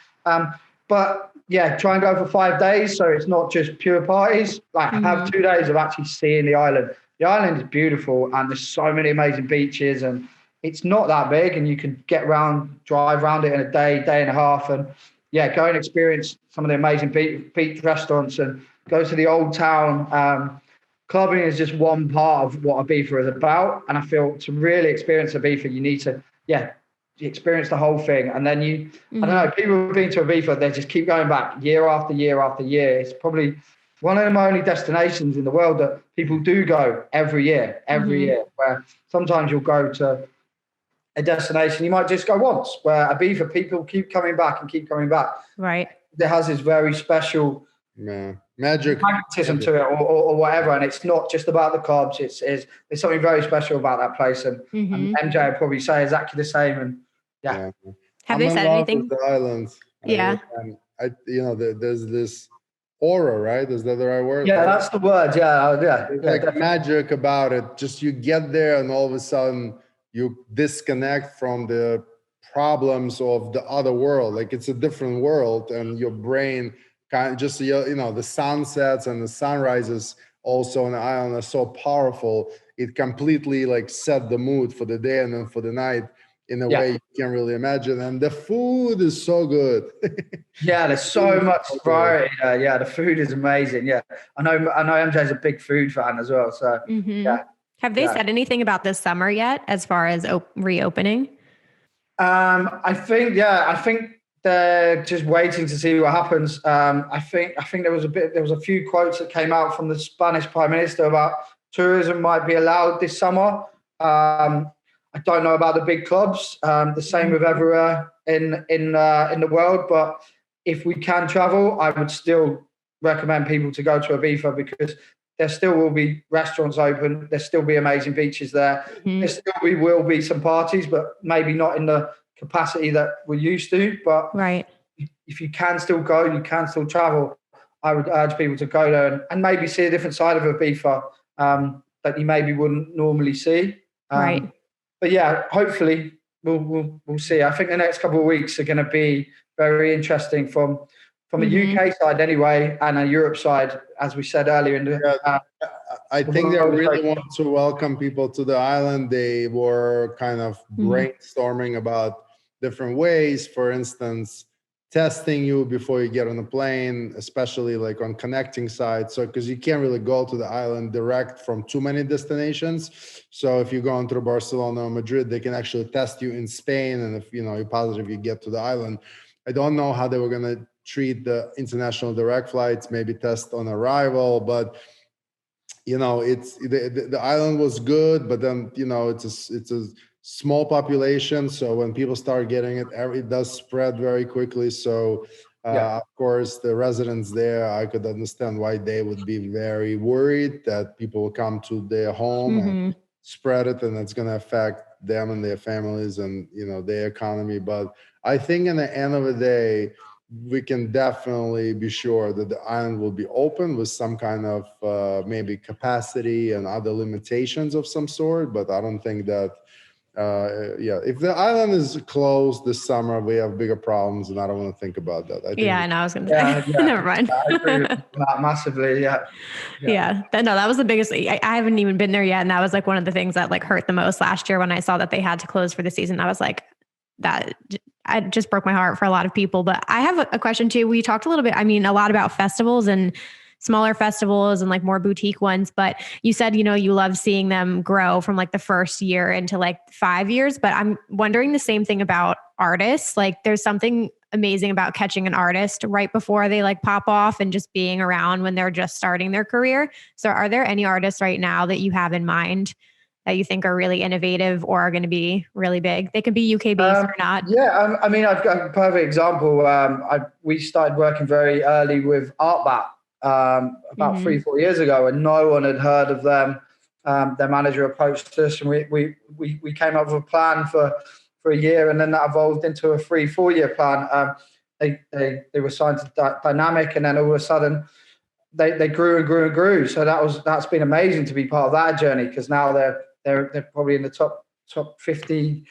But try and go for 5 days, so it's not just pure parties. Like have 2 days of actually seeing the island. The island is beautiful, and there's so many amazing beaches, and it's not that big, and you can drive around it in a day and a half, and go and experience some of the amazing beach restaurants, and go to the old town. Clubbing is just one part of what Ibiza is about, and I feel to really experience Ibiza, you need to experience the whole thing. And then I don't know, people who've been to Ibiza, they just keep going back year after year after year. It's probably one of the only destinations in the world that people do go every year, where sometimes you'll go to a destination, you might just go once, where Ibiza, people keep coming back and keep coming back. Right. It has this very special magnetism to it or whatever, and it's not just about the clubs. There's something very special about that place, and MJ would probably say exactly the same. And have they said anything? The islands, there's this aura, right? Is that the right word? Yeah, that's the word. There's like magic about it. Just you get there, and all of a sudden you disconnect from the problems of the other world. Like it's a different world, and your brain kind of just the sunsets and the sunrises also on the island are so powerful. It completely like set the mood for the day and then for the night in a way you can't really imagine. And the food is so good. There's so much variety. The food is amazing. I know MJ's a big food fan as well. So Have they said anything about this summer yet as far as reopening? I think they're just waiting to see what happens. I think there was a few quotes that came out from the Spanish Prime Minister about tourism might be allowed this summer. I don't know about the big clubs. The same with everywhere in the world. But if we can travel, I would still recommend people to go to Ibiza, because there still will be restaurants open. There still be amazing beaches there. There still will be some parties, but maybe not in the capacity that we're used to. But if you can still go, you can still travel. I would urge people to go there and maybe see a different side of Ibiza that you maybe wouldn't normally see. But hopefully we'll see. I think the next couple of weeks are going to be very interesting from a UK side anyway, and a Europe side, as we said earlier. I think they really want to welcome people to the island. They were kind of brainstorming about different ways. For instance, testing you before you get on a plane, especially like on connecting sites. So, because you can't really go to the island direct from too many destinations. So if you're going through Barcelona or Madrid, they can actually test you in Spain. And if, you're positive, you get to the island. I don't know how they were going to treat the international direct flights, maybe test on arrival, but it's the island was good, but then it's a small population, so when people start getting it, it does spread very quickly. So of course the residents there, I could understand why they would be very worried that people will come to their home and spread it, and it's going to affect them and their families and their economy. But I think in the end of the day, we can definitely be sure that the island will be open with some kind of maybe capacity and other limitations of some sort. But I don't think that, if the island is closed this summer, we have bigger problems, and I don't want to think about that. I know. I was going to say, never mind. I agree with that massively. Yeah. No, that was the biggest. I haven't even been there yet, and that was like one of the things that like hurt the most last year when I saw that they had to close for the season. I was like, that I just broke my heart for a lot of people. But I have a question too. We talked a lot about festivals and smaller festivals and like more boutique ones, but you said, you love seeing them grow from like the first year into like 5 years. But I'm wondering the same thing about artists. Like there's something amazing about catching an artist right before they like pop off and just being around when they're just starting their career. So are there any artists right now that you have in mind that you think are really innovative or are going to be really big? They can be UK based or not. Yeah, I mean, I've got a perfect example. We started working very early with Artbat about 3-4 years ago, and no one had heard of them. Their manager approached us, and we came up with a plan for a year, and then that evolved into a 3-4 year plan. They were signed to Dynamic, and then all of a sudden they grew and grew and grew. So that's been amazing to be part of that journey, because now they're probably in the top 50,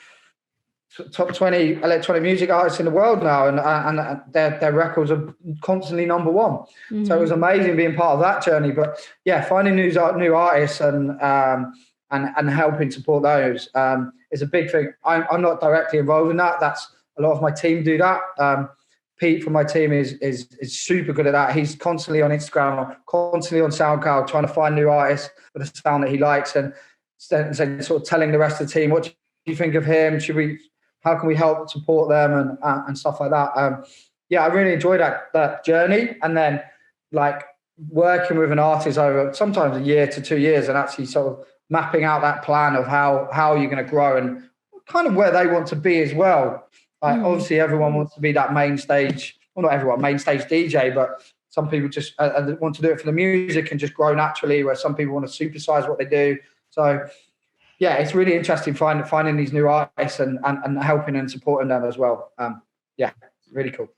top 20 electronic music artists in the world now, and their records are constantly number one. So it was amazing being part of that journey. But yeah, finding new artists and helping support those is a big thing. I'm not directly involved in that. That's a lot of my team do that. Pete from my team is super good at that. He's constantly on Instagram, constantly on SoundCloud, trying to find new artists with a sound that he likes, and sort of telling the rest of the team, what do you think of him? How can we help support them and stuff like that? I really enjoyed that journey. And then like working with an artist over sometimes a year to 2 years, and actually sort of mapping out that plan of how you're going to grow and kind of where they want to be as well. Like obviously everyone wants to be that main stage, well, not everyone, main stage DJ, but some people just want to do it for the music and just grow naturally, where some people want to supersize what they do. So yeah, it's really interesting finding these new artists and helping and supporting them as well. Really cool.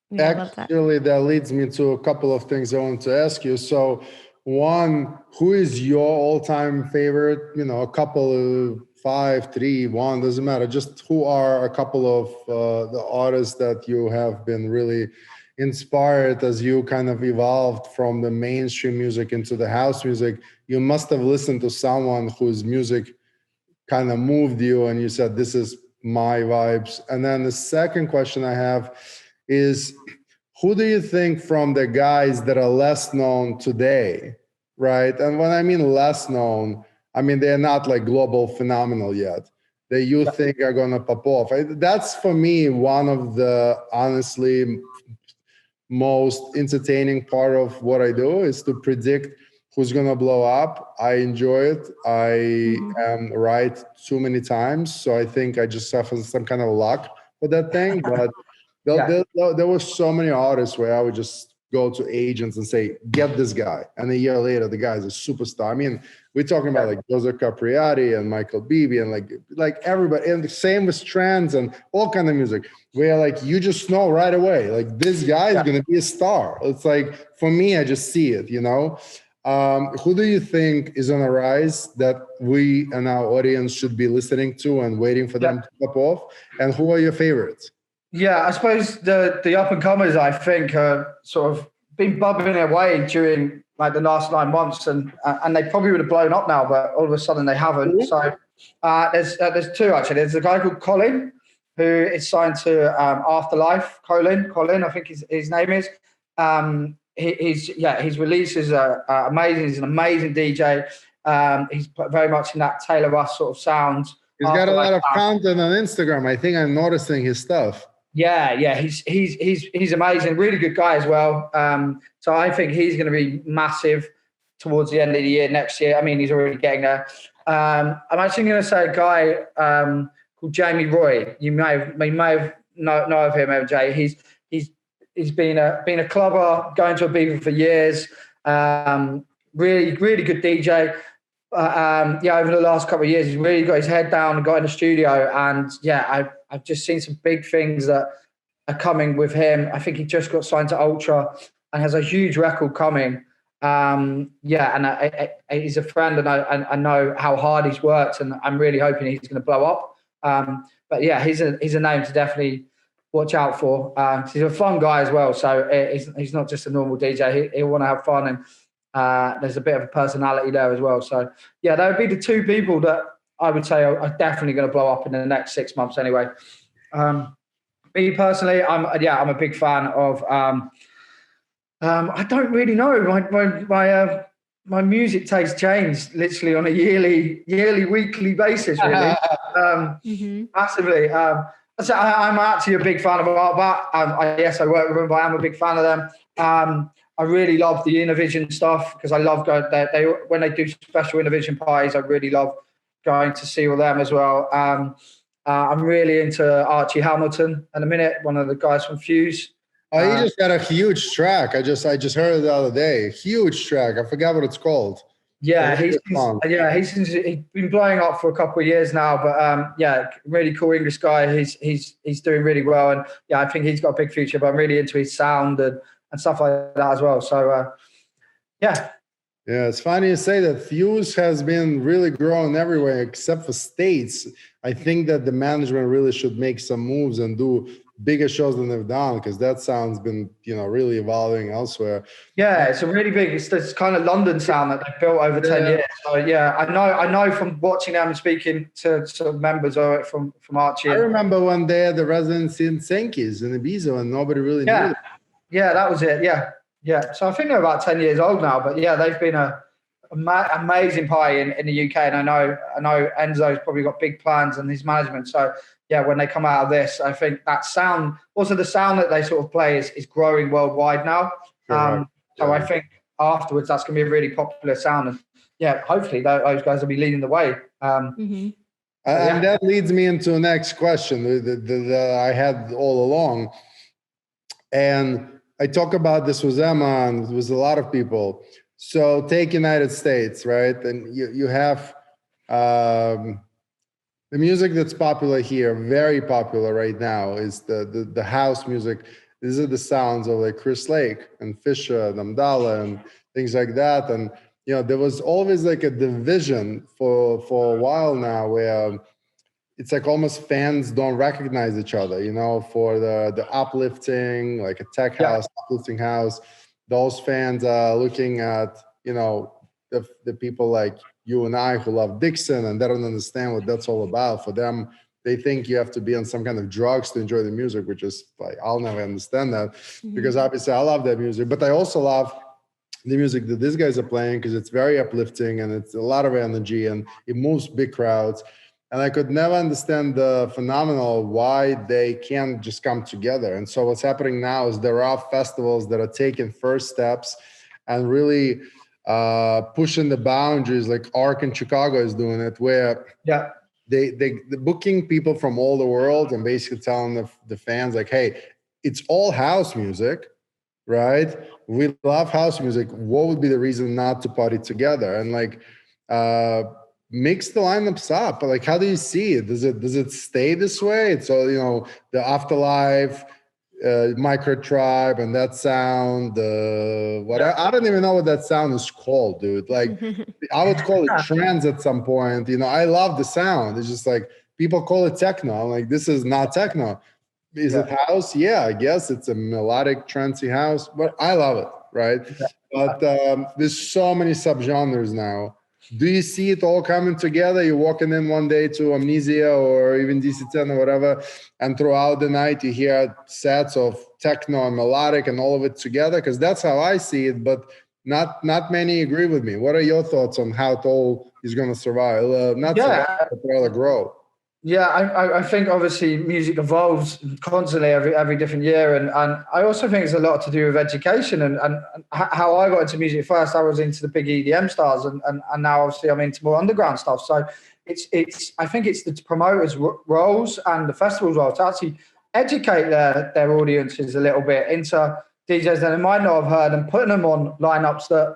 Yeah, actually, that leads me to a couple of things I want to ask you. So one, who is your all-time favorite, a couple of 5, 3, 1, doesn't matter. Just who are a couple of the artists that you have been really inspired as you kind of evolved from the mainstream music into the house music? You must have listened to someone whose music kind of moved you and you said, this is my vibes. And then the second question I have is, who do you think from the guys that are less known today, right? And when I mean less known, I mean, they're not like global phenomenal yet, that you think are going to pop off. That's for me one of the honestly most entertaining part of what I do, is to predict who's going to blow up. I enjoy it. I am right too many times. So I think I just have some kind of luck with that thing. But there were so many artists where I would just go to agents and say, get this guy. And a year later, the guy's a superstar. I mean, we're talking about like Joseph Capriati and Michael Beebe and like everybody. And the same with trance and all kind of music, where like you just know right away, like this guy is going to be a star. It's like, for me, I just see it, Who do you think is on a rise that we and our audience should be listening to and waiting for them to pop off? And who are your favorites? Yeah, I suppose the up and comers, I think, are sort of been bubbling away during like the last 9 months, and they probably would have blown up now, but all of a sudden they haven't. So there's two actually. There's a guy called Colin who is signed to Afterlife. Colin, I think his name is. His releases are amazing. He's an amazing DJ. He's very much in that Taylor Russ sort of sound. He's got a lot of content on Instagram. I think I'm noticing his stuff. Yeah, he's amazing. Really good guy as well. So I think he's going to be massive towards the end of the year, next year. I mean, he's already getting there. I'm actually going to say a guy called Jamie Roy. You may have know of him, MJ. He's been a clubber, going to Ibiza for years. Really good DJ. Over the last couple of years, he's really got his head down and got in the studio. And I've just seen some big things that are coming with him. I think he just got signed to Ultra and has a huge record coming. And he's a friend, and I know how hard he's worked, and I'm really hoping he's going to blow up. But yeah, he's a name to definitely watch out for. He's a fun guy as well, so he's not just a normal DJ. He'll want to have fun, and there's a bit of a personality there as well. So yeah, that would be the two people that I would say are definitely going to blow up in the next 6 months anyway. Me personally, I'm a big fan of. I don't really know. My music taste changed literally on a yearly, weekly basis, really, massively. So I'm actually a big fan of Art Bat. Yes, I work with them, but I'm a big fan of them. I really love the Innovision stuff because I love going there. When they do special Innovision parties, I really love going to see all them as well. I'm really into Archie Hamilton in a minute, one of the guys from Fuse. Oh, he just got a huge track. I just heard it the other day. Huge track. I forgot what it's called. Yeah, he's been blowing up for a couple of years now. But really cool English guy. He's doing really well, and I think he's got a big future. But I'm really into his sound and stuff like that as well. So yeah. Yeah, it's funny you say that. Fuse has been really growing everywhere except for States. I think that the management really should make some moves and do bigger shows than they've done, because that sound's been, really evolving elsewhere. Yeah, it's a really big, it's this kind of London sound that they've built over 10 years. So yeah, I know from watching them and speaking to some members of it from Archie. I remember when they had the residency in Senki's in Ibiza and nobody really knew it. Yeah, that was it. Yeah. So I think they're about 10 years old now, but yeah, they've been a amazing party in the UK. And I know Enzo's probably got big plans and his management. So yeah, when they come out of this, I think that sound, also the sound that they sort of play is growing worldwide now. So I think afterwards that's going to be a really popular sound. And yeah, hopefully those guys will be leading the way. And that leads me into the next question that I had all along. And I talk about this with Emma and with a lot of people. So take United States, right? And you have the music that's popular here, very popular right now, is the house music. These are the sounds of like Chris Lake and Fisher and Amdala and things like that. And there was always like a division for a while now where it's like almost fans don't recognize each other, for the uplifting, like a tech house, uplifting house. Those fans are looking at, the people like you and I who love Dixon, and they don't understand what that's all about. For them, they think you have to be on some kind of drugs to enjoy the music, which is like, I'll never understand that, because obviously I love that music, but I also love the music that these guys are playing because it's very uplifting and it's a lot of energy and it moves big crowds. And I could never understand the phenomenon of why they can't just come together. And so what's happening now is there are festivals that are taking first steps and really pushing the boundaries, like Arc in Chicago is doing it, where they're booking people from all the world and basically telling the fans like, hey, it's all house music, right? We love house music. What would be the reason not to party together? And like, mix the lineups up. Like, how do you see it? Does it stay this way? It's all, the Afterlife, Micro Tribe, and that sound. I don't even know what that sound is called, dude. Like, I would call it trance at some point. I love the sound. It's just like people call it techno. I'm like, this is not techno. Is it house? Yeah, I guess it's a melodic, trancey house, but I love it, right? But there's so many subgenres now. Do you see it all coming together? You're walking in one day to Amnesia or even DC-10 or whatever, and throughout the night you hear sets of techno and melodic and all of it together? Because that's how I see it, but not many agree with me. What are your thoughts on how it all is going to survive? Not survive, but rather grow. Yeah, I think obviously music evolves constantly every different year, and I also think it's a lot to do with education and how I got into music first. I was into the big EDM stars, and now obviously I'm into more underground stuff. So it's I think it's the promoters' roles and the festivals' roles to actually educate their audiences a little bit into DJs that they might not have heard, and putting them on lineups that,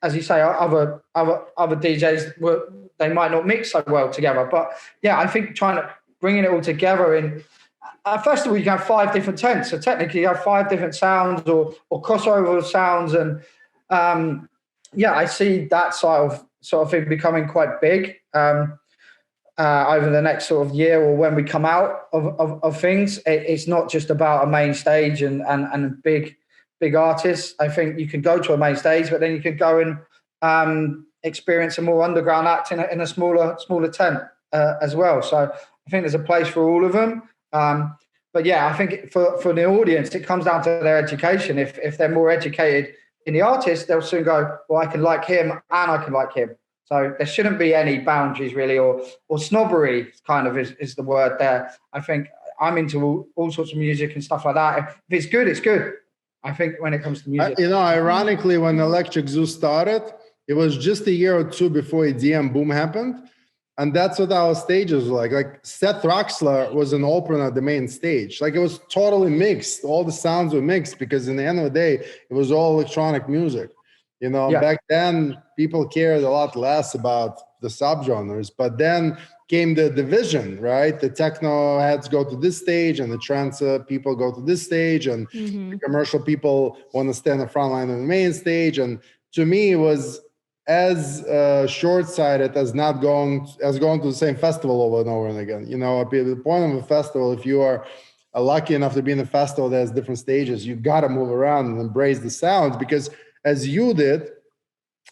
as you say, other DJs they might not mix so well together. But yeah, I think bringing it all together in a festival, you can have 5 different tents. So technically you have 5 different sounds or crossover sounds. And I see that sort of thing becoming quite big over the next sort of year, or when we come out of things. It's not just about a main stage and big artists. I think you can go to a main stage, but then you can go and experience a more underground act in a smaller tent as well. So I think there's a place for all of them. But yeah, I think for the audience, it comes down to their education. If they're more educated in the artist, they'll soon go, well, I can like him and I can like him. So there shouldn't be any boundaries really, or snobbery kind of is the word there. I think I'm into all sorts of music and stuff like that. If it's good, it's good. I think when it comes to music. Ironically, when Electric Zoo started, it was just a year or 2 before EDM boom happened. And that's what our stages were like. Like Seth Roxler was an opener at the main stage. Like it was totally mixed. All the sounds were mixed because in the end of the day, it was all electronic music. Back then people cared a lot less about the subgenres, but then came the division, right? The techno heads go to this stage and the trance people go to this stage, and the commercial people want to stand in the front line on the main stage. And to me, it was as short-sighted as going to the same festival over and over and again. The point of a festival, if you are lucky enough to be in a festival that has different stages, you got to move around and embrace the sounds, because as you did,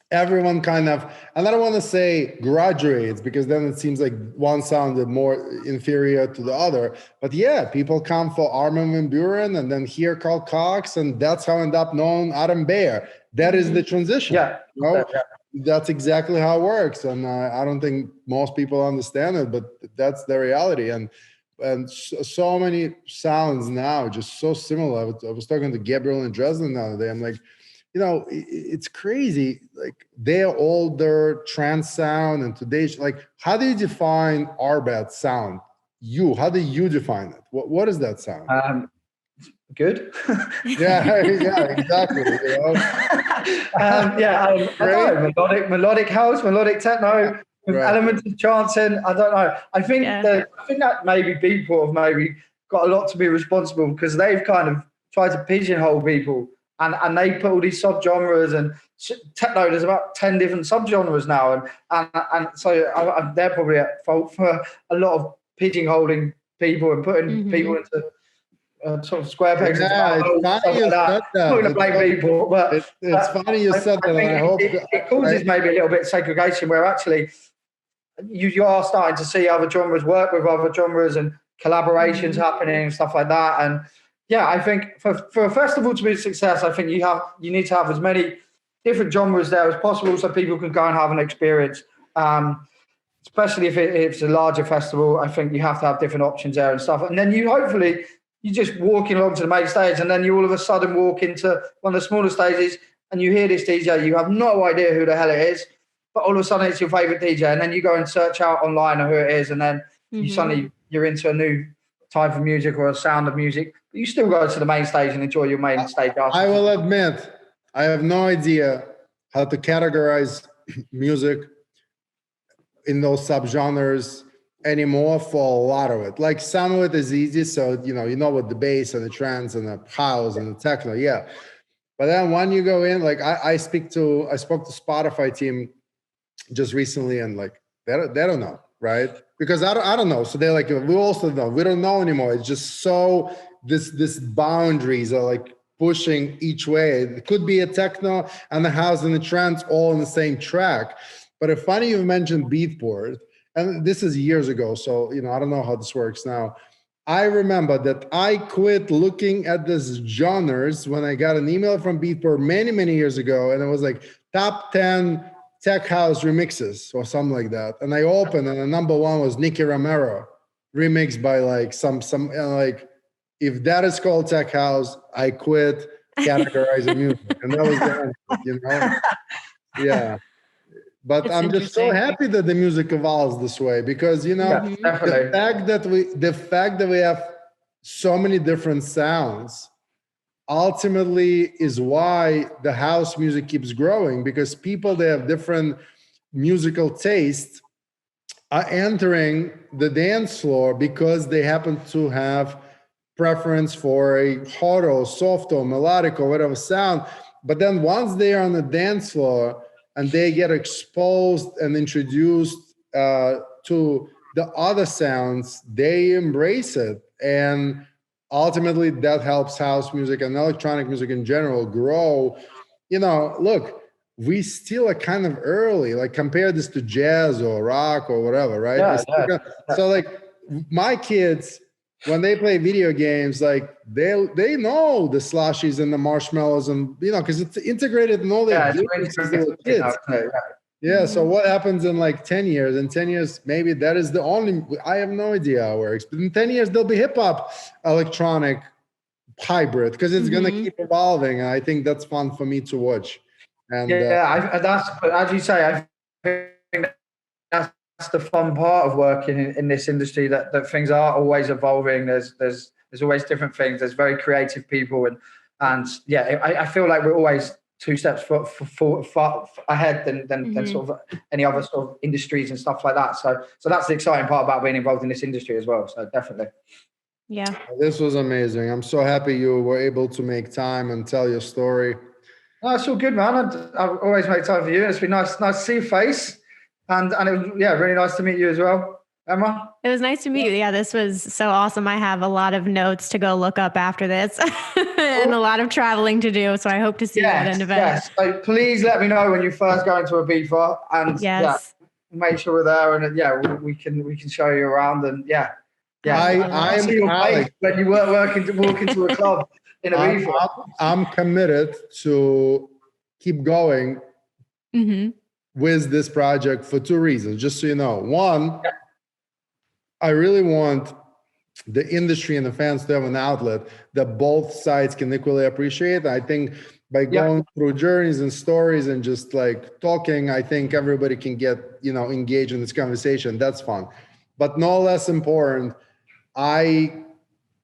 everyone kind of, and I don't want to say graduates, because then it seems like one sounded more inferior to the other. But yeah, people come for Armin van Buuren and then hear Carl Cox, and that's how I end up knowing Adam Beyer. That is the transition. Yeah. That's exactly how it works. And I don't think most people understand it, but that's the reality. And so many sounds now, just so similar. I was talking to Gabriel in Dresden the other day. I'm like, it's crazy. Like their older trance sound and today's, like, how do you define Arbat sound? How do you define it? What is that sound? Good. yeah, exactly. I don't know. Melodic house, melodic techno, with elements of chanting. I don't know. I think that maybe people have maybe got a lot to be responsible, because they've kind of tried to pigeonhole people. And they put all these subgenres, and techno, there's about 10 different subgenres now. And so they're probably at fault for a lot of pigeonholing people and putting people into sort of square pegs. Yeah, it's funny you said that. I'm not going to blame people, but it's funny you said that. I hope it causes maybe a little bit of segregation, where actually you are starting to see other genres work with other genres and collaborations happening and stuff like that. And yeah, I think for a festival to be a success, I think you need to have as many different genres there as possible, so people can go and have an experience. Especially if it's a larger festival, I think you have to have different options there and stuff. And then you're just walking along to the main stage, and then you all of a sudden walk into one of the smaller stages and you hear this DJ, you have no idea who the hell it is, but all of a sudden it's your favorite DJ, and then you go and search out online who it is, and then you're into a new type of music or a sound of music. But you still go to the main stage and enjoy your main stage. I will admit, I have no idea how to categorize music in those subgenres anymore for a lot of it. Like some of it is easy, so you know what the bass and the trance and the house and the techno, yeah. But then when you go in, like I spoke to Spotify team just recently, and like they don't know, right? Because I don't know. So they're like, we also don't know. We don't know anymore. It's just so this boundaries are like pushing each way. It could be a techno and a house and a trance all on the same track. But it's funny you mentioned Beatport, and this is years ago, so I don't know how this works now. I remember that I quit looking at these genres when I got an email from Beatport many, many years ago, and it was like top 10 tech house remixes or something like that. And I opened, and the number one was Nicky Romero, remixed by like some like, if that is called tech house, I quit categorizing music. And that was the answer, Yeah. But I'm just so happy that the music evolves this way, because the fact that we have so many different sounds ultimately is why the house music keeps growing, because people that have different musical tastes are entering the dance floor because they happen to have preference for a hard or soft or melodic or whatever sound. But then once they are on the dance floor and they get exposed and introduced to the other sounds, they embrace it. And ultimately that helps house music and electronic music in general grow. Look, we still are kind of early, like compare this to jazz or rock or whatever, right? So like my kids, when they play video games, like they know the slushies and the marshmallows, and because it's integrated in all their kids. Yeah. So what happens in like 10 years? In 10 years, maybe that is the only, I have no idea how it works, but in 10 years, there'll be hip hop electronic hybrid, because it's going to keep evolving. And I think that's fun for me to watch. And that's, as you say, I think that's the fun part of working in this industry, that things are always evolving. There's always different things. There's very creative people, and I feel like we're always two steps far ahead than sort of any other sort of industries and stuff like that. So that's the exciting part about being involved in this industry as well. So definitely. Yeah. This was amazing. I'm so happy you were able to make time and tell your story. No, it's all good, man. I always make time for you. It's been nice to see your face. And it was, really nice to meet you as well, Emma. It was nice to meet you. Yeah, this was so awesome. I have a lot of notes to go look up after this and a lot of traveling to do. So I hope to see you at an event. Yes. So please let me know when you first go into Ibiza, and make sure we're there, and we can show you around, and I see your face when you walk into a club in Ibiza. I'm committed to keep going. With this project for two reasons, just so you know. One, I really want the industry and the fans to have an outlet that both sides can equally appreciate. I think by going through journeys and stories and just like talking, I think everybody can get, engaged in this conversation. That's fun. But no less important, I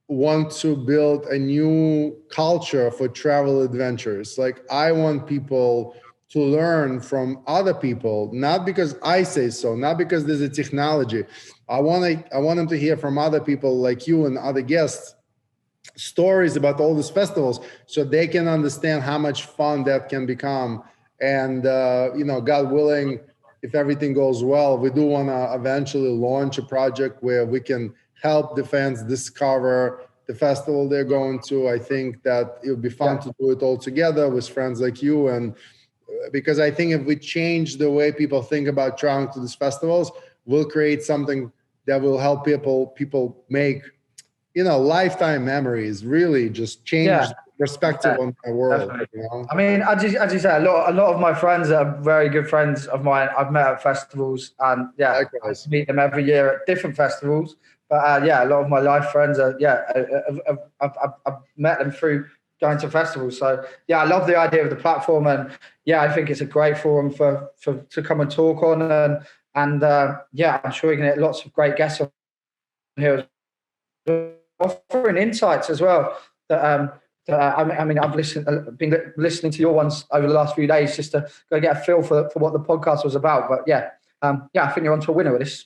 want to build a new culture for travel adventures. Like I want people to learn from other people, not because I say so, not because there's a technology. I want them to hear from other people like you and other guests, stories about all these festivals, so they can understand how much fun that can become. And, God willing, if everything goes well, we do want to eventually launch a project where we can help the fans discover the festival they're going to. I think that it would be fun to do it all together with friends like you, and because I think if we change the way people think about traveling to these festivals, we'll create something that will help people make, lifetime memories, really just change perspective on the world. I mean, as you say, a lot of my friends are very good friends of mine. I've met at festivals, and I meet them every year at different festivals. But a lot of my life friends are I've met them through going to festivals. So I love the idea of the platform, and I think it's a great forum to come and talk on, and I'm sure we can get lots of great guests on here, offering insights as well. I've been listening to your ones over the last few days just to go get a feel for what the podcast was about. But I think you're on to a winner with this.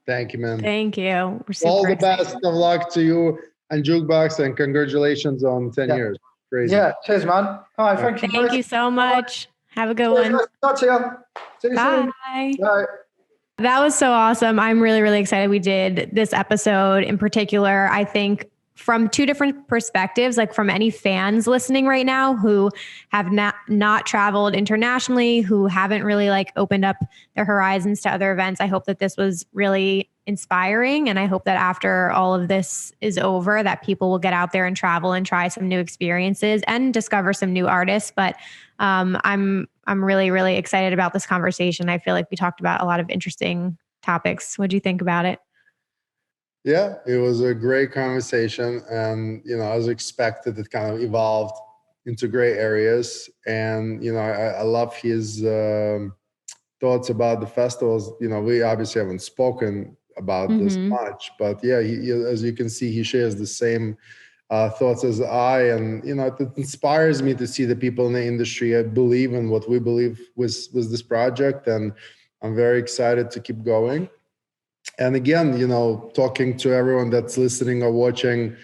Thank you, man. Thank you. All the best of luck to you and Jukebox, and congratulations on 10 years. Crazy. Yeah, cheers, man. All right, thank you. Thank you so much. Have a good one. Talk to you. See you soon. Bye. That was so awesome. I'm really, really excited we did this episode in particular. I think from two different perspectives, like from any fans listening right now who have not traveled internationally, who haven't really like opened up their horizons to other events. I hope that this was really inspiring. And I hope that after all of this is over, that people will get out there and travel and try some new experiences and discover some new artists. But I'm really, really excited about this conversation. I feel like we talked about a lot of interesting topics. What do you think about it? Yeah, it was a great conversation. And, as expected, it kind of evolved into gray areas. And, I love his thoughts about the festivals. We obviously haven't spoken about this much, but yeah, he, as you can see, he shares the same thoughts as I. And, it inspires me to see the people in the industry believe in what we believe was this project. And I'm very excited to keep going. And again, talking to everyone that's listening or watching,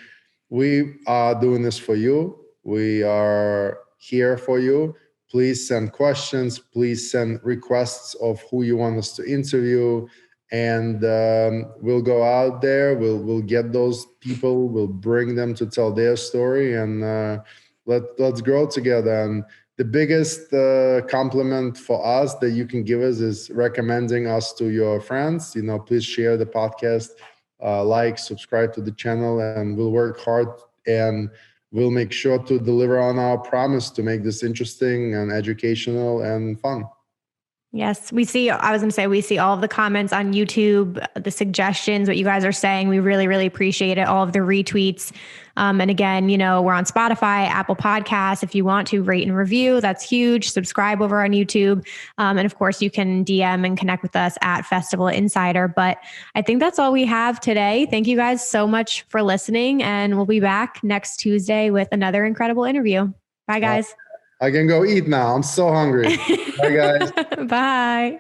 we are doing this for you. We are here for you. Please send questions. Please send requests of who you want us to interview. And we'll go out there. We'll get those people. We'll bring them to tell their story, and let's grow together. And the biggest compliment for us that you can give us is recommending us to your friends. Please share the podcast, like, subscribe to the channel, and we'll work hard and we'll make sure to deliver on our promise to make this interesting and educational and fun. Yes, we see all of the comments on YouTube, the suggestions, what you guys are saying. We really, really appreciate it. All of the retweets. And again, we're on Spotify, Apple Podcasts. If you want to rate and review, that's huge. Subscribe over on YouTube. And of course, you can DM and connect with us at Festival Insider. But I think that's all we have today. Thank you guys so much for listening. And we'll be back next Tuesday with another incredible interview. Bye, guys. I can go eat now. I'm so hungry. Bye, guys. Bye.